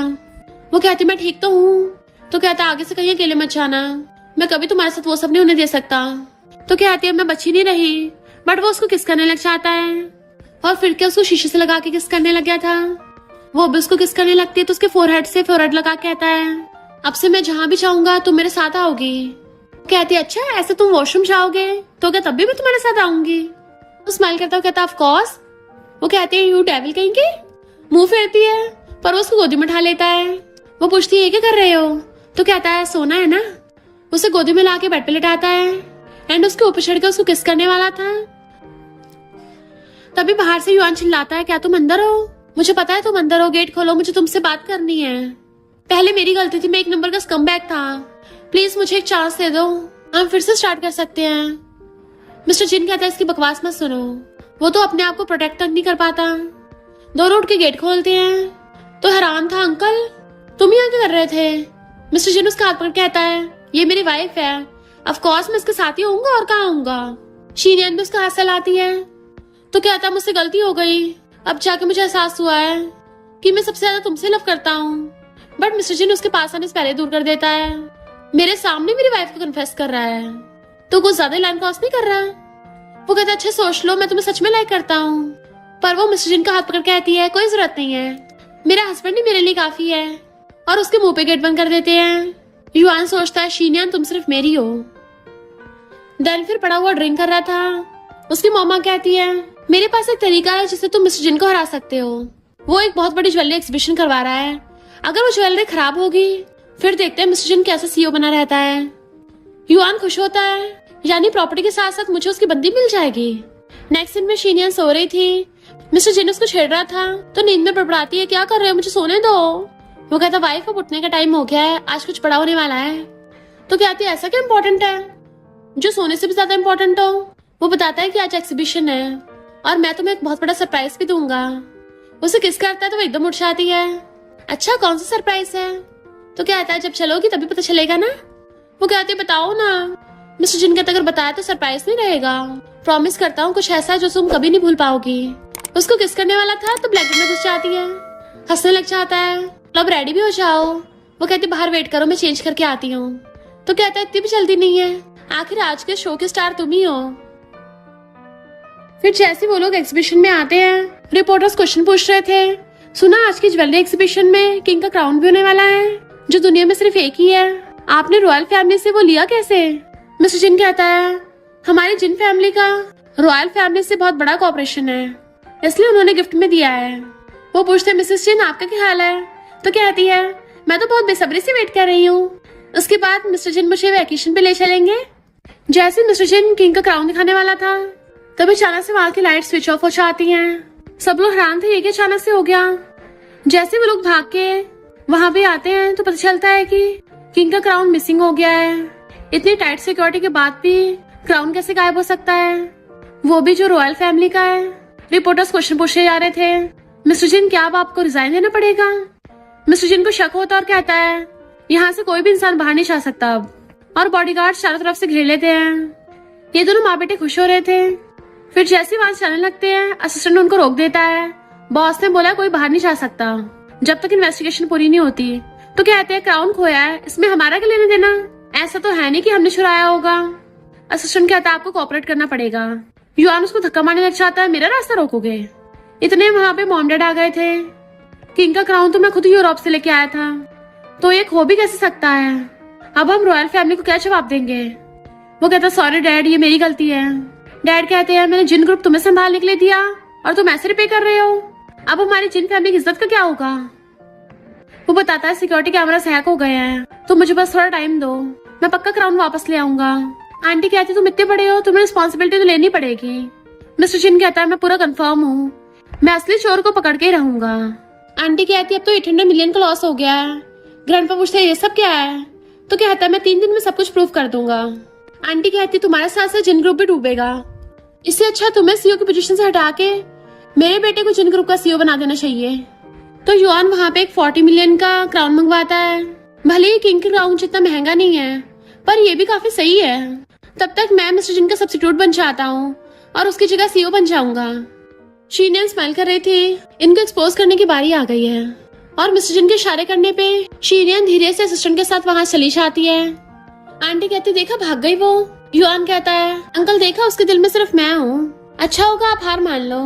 वो कहती मैं ठीक तो हूँ। तो कहता आगे से कहीं अकेले मत जाना, मैं कभी तुम्हारे साथ वो सब नहीं होने दे सकता। तो कहती है मैं बची नहीं रही, बट वो उसको किस करने लग जाता है, और फिर क्या उसको शीशे से लगा के किस करने लग गया था। वो भी उसको किस करने लगती है तो उसके फोरहेड से फोरहेड लगा के कहता है अब से मैं जहाँ भी जाऊंगा तुम मेरे साथ आओगी। कहती है अच्छा ऐसे तुम वॉशरूम जाओगे तो क्या तब भी मैं तुम्हारे साथ आऊंगी। तो स्माइल करता हुआ कहता ऑफ कोर्स। वो कहती है यू डेविल कहेंगे। मुंह फेरती है पर वो उसको गोदी में उठा लेता है। वो पूछती है ये क्या कर रहे हो। तो कहता है सोना है ना। उसे गोदी में लाके बेड पे लिटाता है एंड उसके ऊपर चढ़ के उसको किस करने वाला था। तभी बाहर से युआन चिल्लाता है क्या तुम अंदर हो। मुझे पता है तुम अंदर हो, गेट खोलो, मुझे तुमसे बात करनी है। पहले मेरी गलती थी, मैं एक नंबर का स्कमबैग था, प्लीज मुझे एक चांस दे दो, हम फिर से स्टार्ट कर सकते हैं। मिस्टर जिन कहता है इसकी बकवास मत सुनो, वो तो अपने आप को प्रोटेक्ट तक नहीं कर पाता। दोनों उठ के गेट खोलते हैं। तो हैरान था अंकल तुम यहाँ क्या कर रहे थे। मिस्टर जिन उसका हाथ पकड़ कहता है ये मेरी वाइफ है, ऑफ कोर्स मैं इसके साथ ही होऊंगा और कहाँ होऊंगा। शीनियन भी उसका हाथ सहलाती है। तो कहता मुझसे गलती हो गई, अब जाके मुझे एहसास हुआ है कि मैं सबसे ज्यादा तुमसे लव करता हूँ। बट मिस्टर जिन उसके पास आने से पहले दूर कर देता है। मेरे सामने मेरी वाइफ को कन्फेस कर रहा है तो कुछ ज्यादा लाइन क्रॉस नहीं कर रहा। वो कहता है अच्छा सोच लो, मैं तुम्हें सच में लाइक करता हूँ। पर वो मिस्टर जिन का हाथ पकड़ कहती है कोई जरूरत नहीं है, मेरा हस्बैंड ही मेरे लिए काफी है, और उसके मुंह पे गेट बंद कर देते हैं। युआन सोचता है शीनियन तुम सिर्फ मेरी हो। देन फिर पड़ा हुआ ड्रिंक कर रहा था। उसकी मम्मा कहती है मेरे पास एक तरीका है जिससे तुम मिस्टर जिन को हरा सकते हो। वो एक बहुत बड़ी ज्वेलरी एग्जीबिशन करवा रहा है, अगर वो ज्वेलरी खराब होगी फिर देखते हैं मिस्टर जिन कैसे सीईओ बना रहता है। युआन खुश होता है, यानी प्रॉपर्टी के साथ साथ मुझे उसकी बंदी मिल जाएगी। नेक्स्ट दिन में शीनियन सो रही थी। मिस्टर जिन उसको छेड़ रहा था तो नींद में बड़बड़ाती है क्या कर रहे हो, मुझे सोने दो। वो कहता वाइफ अब उठने का टाइम हो गया है, आज कुछ बड़ा होने वाला है। तो कहती है ऐसा क्या इम्पोर्टेंट है जो सोने से भी ज्यादा इम्पोर्टेंट हो। वो बताता है कि आज एग्जीबिशन है और मैं तुम्हें एक बहुत बड़ा सरप्राइज भी दूंगा। उसे किस करता है तो वो एकदम उठ जाती है। अच्छा कौन सा सरप्राइज है। तो कहता है जब चलोगी तभी पता चलेगा ना। वो कहती है बताओ ना। मिस्टर जिन कहता अगर बताया तो सरप्राइज नहीं रहेगा, प्रॉमिस करता हूँ कुछ ऐसा है जो तुम कभी नहीं भूल पाओगी। उसको किस करने वाला था तो ब्लैंकेट में घुस जाती है, हंसने लग जाता है। अब रेडी भी हो जाओ। वो कहती बाहर वेट करो मैं चेंज करके आती हूँ। तो कहता है इतनी भी जल्दी नहीं है, आखिर आज के शो के स्टार तुम ही हो। फिर जैसे वो लोग एग्जीबिशन में आते हैं रिपोर्टर्स क्वेश्चन पूछ रहे थे सुना आज की ज्वेलरी एग्जीबिशन में किंग का क्राउन भी होने वाला है जो दुनिया में सिर्फ एक ही है, आपने रॉयल फैमिली से वो लिया कैसे। मिस्टर जिन कहता है हमारी जिन फैमिली का रॉयल फैमिली से बहुत बड़ा कॉपरेशन है इसलिए उन्होंने गिफ्ट में दिया है। वो पूछते मिसेस जिन आपका क्या हाल है। तो कहती है मैं तो बहुत बेसब्री से वेट कर रही हूँ। उसके बाद मिस्टर जिन मुझे वैकेशन पे ले चलेंगे। जैसे मिस्टर जिन किंग का क्राउन दिखाने वाला था, तभी अचानक से वहां की लाइट स्विच ऑफ हो जाती हैं। सब लोग हैरान थे, ये क्या अचानक से हो गया। जैसे वो लोग भाग के वहां पे आते हैं तो पता चलता है कि किंग का क्राउन मिसिंग हो गया है। इतनी टाइट सिक्योरिटी के बाद भी क्राउन कैसे गायब हो सकता है, वो भी जो रॉयल फैमिली का है। रिपोर्टर्स क्वेश्चन पूछे जा रहे थे, मिस्टर जिन क्या अब आपको रिजाइन देना पड़ेगा। मिस्टर जिन को शक होता और कहता है यहाँ से कोई भी इंसान बाहर नहीं जा सकता अब, और बॉडीगार्ड चारों तरफ से घेर लेते हैं। ये दोनों माँ बेटे खुश हो रहे थे। फिर जैसे वहां चलने लगते हैं, असिस्टेंट उनको रोक देता है। बॉस ने बोला कोई बाहर नहीं जा सकता जब तक इन्वेस्टिगेशन पूरी नहीं होती। तो कहते हैं क्राउन खोया है, इसमें हमारा क्या लेने देना, ऐसा तो है नहीं कि हमने चुराया होगा। असिस्टेंट कहता है आपको कोऑपरेट करना पड़ेगा। युआन उसको धक्का मारने लग जाता है, मेरा रास्ता रोकोगे। इतने वहां पे मॉम डैड आ गए थे। किंग का क्राउन तो मैं खुद यूरोप से लेके आया था, तो ये खो भी कैसे सकता है। अब हम रॉयल फैमिली को क्या जवाब देंगे। वो कहता सॉरी डैड, ये मेरी गलती है। डैड कहते हैं मैंने जिन ग्रुप तुम्हें संभालने के लिए दिया और तुम ऐसे रिपे कर रहे हो, अब हमारी जिन फैमिली की इज्जत का क्या होगा। वो बताता है सिक्योरिटी कैमरास हैक हो गए हैं, तो मुझे बस थोड़ा टाइम दो, मैं पक्का क्राउन वापस ले आऊंगा। आंटी कहती तुम इतने बड़े हो, तुम्हें रिस्पॉन्सिबिलिटी तो लेनी पड़ेगी। मिस्टर जिन कहता है मैं पूरा कंफर्म हूँ, मैं असली चोर को पकड़ के ही रहूंगा। आंटी कहती अब तो 800 मिलियन का लॉस हो गया है। ग्रैंडपा पूछते हैं ये सब क्या है, तो कहता है मैं 3 दिन में सब कुछ प्रूव कर दूंगा। आंटी कहती तुम्हारे साथ साथ जिन ग्रुप भी डूबेगा, इससे अच्छा तुम्हें सीईओ की पोजीशन से हटा के मेरे बेटे को जिन ग्रुप का सीईओ बना देना चाहिए। तो युआन वहां पे एक 40 मिलियन का क्राउन मंगवाता है। भले ही किंग क्राउन जितना महंगा नहीं है, पर ये भी काफी सही है। तब तक मैं मिस्टर जिन का सब्स्टिट्यूट बन जाता हूँ और उसकी जगह सीईओ बन जाऊंगा। शीनियन स्माइल कर रहे थे, इनको एक्सपोज करने की बारी आ गई है। और मिस्टर जिन के इशारे करने पे शीनियन धीरे से असिस्टेंट के साथ वहां चली जाती है। आंटी कहती देखा भाग गई वो। युआन कहता है अंकल देखा उसके दिल में सिर्फ मैं हूँ, अच्छा होगा आप हार मान लो।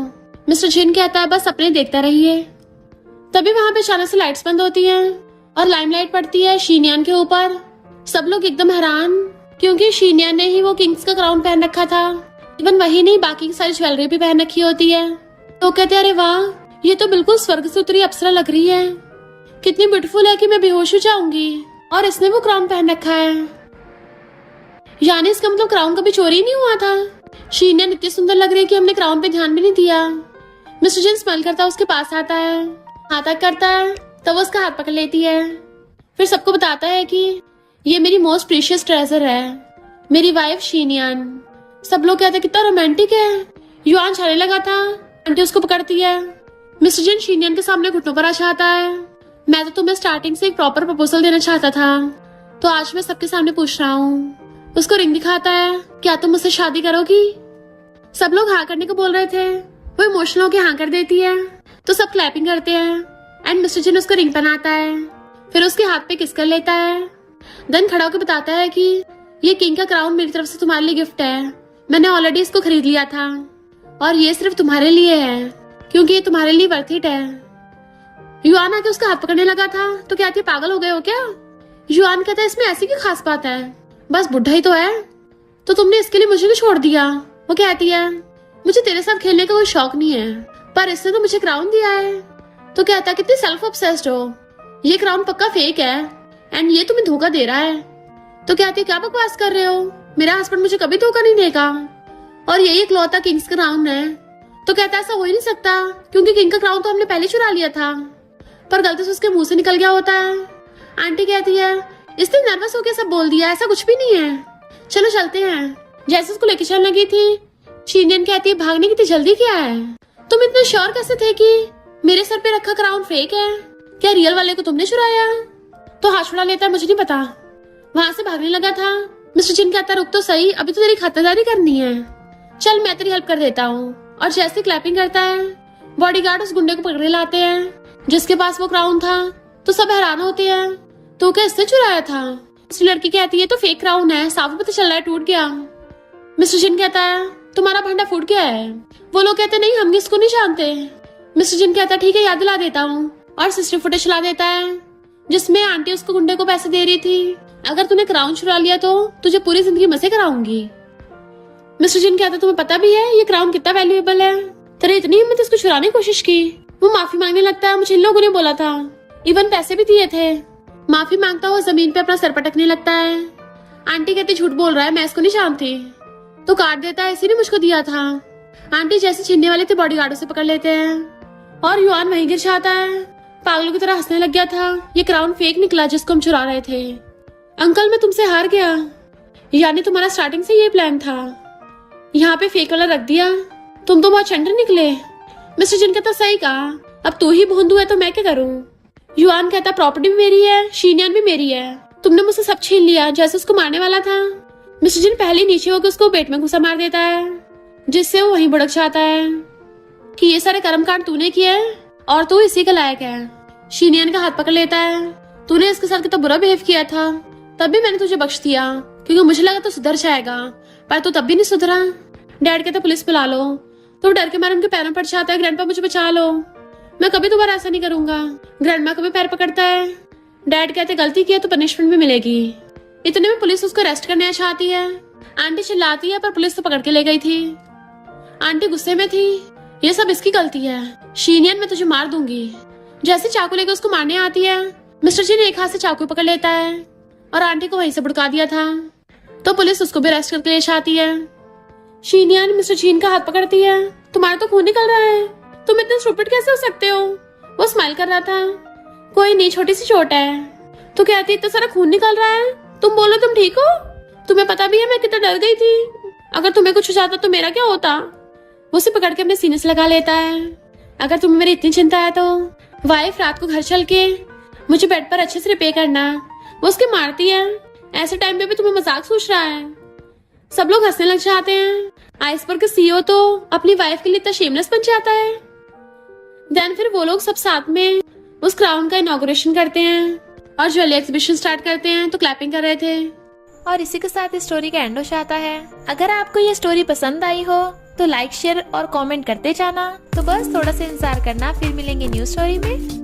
मिस्टर जिन कहता है बस अपने देखता रहिए। तभी वहां पे अचानक से लाइट्स बंद होती हैं और लाइमलाइट पड़ती है शीनियन के ऊपर। सब लोग एकदम हैरान, क्योंकि शीनियन ने ही वो किंग्स का क्राउन पहन रखा था। इवन वही नहीं, बाकी की सारी ज्वेलरी भी पहन रखी होती है। तो कहते अरे वाह, ये तो बिल्कुल स्वर्ग से उतरी अप्सरा लग रही है, कितनी ब्यूटीफुल है कि मैं बेहोश हो जाऊंगी। और इसने वो क्राउन पहन रखा है, यानी इसका मतलब क्राउन कभी चोरी नहीं हुआ था। शीनियन इतनी सुंदर लग रही है कि हमने क्राउन पे ध्यान भी नहीं दिया। मिस्टर जिन स्माइल करता है, उसके पास आता है, हाथ तक करता है, तब वो उसका हाथ पकड़ लेती है। फिर सबको बताता है कि ये मेरी मोस्ट प्रीशियस ट्रेजर है, मेरी वाइफ शीनियन। सब लोग कहते हैं कितना रोमांटिक है। युआन छाने लगा था, आंटी उसको पकड़ती है। मिस्टर जिन शीनियन के सामने घुटनों पर आ जाता है, मैं तो तुम्हें स्टार्टिंग से एक प्रॉपर प्रपोजल देना चाहता था, तो आज मैं सबके सामने पूछ रहा हूँ। उसको रिंग दिखाता है, क्या तुम मुझसे शादी करोगी। सब लोग हाँ करने को बोल रहे थे, वो इमोशनल होकर हाँ कर देती है, तो सब क्लैपिंग करते हैं। एंड मिस्टर जिन उसको रिंग पहनाता है, फिर उसके हाथ पे किस कर लेता है। देन खड़ा होकर बताता है कि ये किंग का क्राउन मेरी तरफ से तुम्हारे लिए गिफ्ट है, मैंने ऑलरेडी इसको खरीद लिया था और ये सिर्फ तुम्हारे लिए है, क्योंकि ये तुम्हारे लिए वर्थ इट है। युआन आके उसका हाथ पकड़ने लगा था, तो कहती है पागल हो गए हो क्या। युआन कहता है इसमें ऐसी क्या खास बात है, बस बुढ़ा ही तो है, तो तुमने इसके लिए मुझे क्यों छोड़ दिया। वो कहती है मुझे तेरे साथ खेलने का कोई शौक नहीं है, पर इसने तो मुझे क्राउन दिया है। तो कहता है कितनी सेल्फ ऑब्सेस्ड हो, ये क्राउन पक्का फेक है एंड ये तुम्हें धोखा दे रहा है। तो कहती है क्या बकवास कर रहे हो, मेरा हस्बैंड मुझे कभी धोखा नहीं देगा और यही इकलौता किंग्स का क्राउन है। तो कहता है ऐसा हो ही नहीं सकता, क्योंकि किंग का क्राउन तो हमने पहले चुरा लिया था, पर गलती से उसके मुंह से निकल गया होता है। आंटी कहती है इसने नर्वस होकर सब बोल दिया, ऐसा कुछ भी नहीं है, चलो चलते हैं। जैसे उसको लेके चलने लगी थी, शीनियन कहती है भागने की इतनी जल्दी क्या है, तुम इतने श्योर कैसे थे कि मेरे सर पे रखा क्राउन फेक है, क्या रियल वाले को तुमने चुराया। तो हाथ छुड़ा लेता है, मुझे नहीं पता। वहां से भागने लगा था। मिस्टर जिन कहता रुक तो सही, अभी तो तेरी खातिरदारी करनी है, चल मैं तेरी हेल्प कर देता हूँ। और जैसे क्लैपिंग करता है, बॉडीगार्ड उस गुंडे को पकड़े लाते हैं जिसके पास वो क्राउन था। तो सब हैरान होते हैं, तो क्या इसने चुराया था। इस लड़की कहती है तो फेक क्राउन है, साफ पता चल रहा है टूट गया। मिस्टर जिन कहता है तुम्हारा भंडा फूट गया है। वो लोग कहते नहीं हम इसको नहीं जानते। मिस्टर जिन कहता ठीक है याद दिला देता हूँ, और सिस्टर फुटेज चला देता है जिसमें आंटी उसको गुंडे को पैसे दे रही थी, अगर तूने क्राउन चुरा लिया तो तुझे पूरी जिंदगी मजे कराऊंगी। मिस्टर जिन कहता तुम्हें पता भी है ये क्राउन कितना वैल्यूएबल है, तेरे इतनी हिम्मत इसको चुराने की कोशिश की। वो माफी मांगने लगता है, मुझे इन लोगों ने बोला था, इवन पैसे भी दिए थे। माफी मांगता हुआ जमीन पे अपना सर पटकने लगता है। आंटी कहती झूठ बोल रहा है, मैं इसको नहीं जानती। तो काट देता है, इसी ने मुझको दिया था। आंटी जैसे छीनने वाले थे बॉडीगार्डों से पकड़ लेते हैं और युआन वहीं गिर जाता है। पागलों की तरह हंसने लग गया था। ये क्राउन फेक निकला जिसको हम चुरा रहे थे। अंकल मैं तुमसे हार गया, यानी तुम्हारा स्टार्टिंग से ये प्लान था। यहाँ पे फेक वाला रख दिया। तुम तो बहुत चंडर निकले। मिस्टर जिन कहता सही कहा, अब तू ही भोंदू है तो मैं क्या करूँ। युआन कहता प्रॉपर्टी भी मेरी है, शीनियन भी मेरी है, तुमने मुझसे सब छीन लिया जैसे उसको मारने वाला था। मिस्टर जिन पहले नीचे होकर उसको पेट में घुसा मार देता है, जिससे वो वहीं भड़क जाता है कि ये सारे कर्मकांड तूने किए और तू इसी का लायक है। शीनियन का हाथ पकड़ लेता है। तूने इसके साथ कितना बुरा बिहेव किया था, तब भी मैंने तुझे बख्श दिया क्योंकि मुझे लगा तो सुधर जाएगा, पर तू तब भी नहीं सुधरा। डैड कहता पुलिस बुला लो, तो डर के मारे उनके पैरों पड़ जाता है, ग्रैंडपा मुझे बचा लो, मैं कभी दोबारा ऐसा नहीं करूंगा। ग्रैंडमा को भी पैर पकड़ता है। डैड कहते गलती किया तो पनिशमेंट भी मिलेगी। इतने में पुलिस उसको अरेस्ट करने चाहती है। आंटी चिल्लाती है पर पुलिस तो पकड़ के ले गई थी। आंटी गुस्से में थी, ये सब इसकी गलती है, शीनियन मैं तुझे मार दूंगी। जैसे चाकू लेकर उसको मारने आती है, मिस्टर जी ने एक हाथ से चाकू पकड़ लेता है और आंटी को वहीं से भड़का दिया था। तो पुलिस उसको भी अरेस्ट करके ले जाती है। शीनियन मिस्टर जीन का हाथ पकड़ती है। तुम्हारा तो खून निकल रहा है, तुम इतने स्टूपिड कैसे हो सकते हो। वो स्माइल कर रहा था। कोई नहीं, छोटी सी चोट है। तो कहती इतना सारा खून निकल रहा है, तुम बोलो तुम ठीक हो। तुम्हें पता भी है मैं कितना डर गई थी, अगर तुम्हें कुछ हो जाता तो मेरा क्या होता। वो उसे पकड़ के अपने सीने से लगा लेता है। अगर तुम्हें मेरी इतनी चिंता है तो वाइफ रात को घर चल के मुझे बेड पर अच्छे से रिपेयर करना। वो उसके मारती है। ऐसे टाइम पे भी तुम्हें मजाक सोच रहा है। सब लोग हंसने लग जाते हैं। आइसबर्ग का सीईओ तो अपनी वाइफ के लिए इतना शेमलेस बन जाता है। देन फिर वो लोग सब साथ में उस क्राउन का इनॉग्रेशन करते हैं और ज्वेलरी एग्जीबिशन स्टार्ट करते हैं। तो क्लैपिंग कर रहे थे और इसी के साथ इस स्टोरी का एंड हो जाता है। अगर आपको ये स्टोरी पसंद आई हो तो लाइक शेयर और कमेंट करते जाना। तो बस थोड़ा सा इंतजार करना, फिर मिलेंगे न्यू स्टोरी में।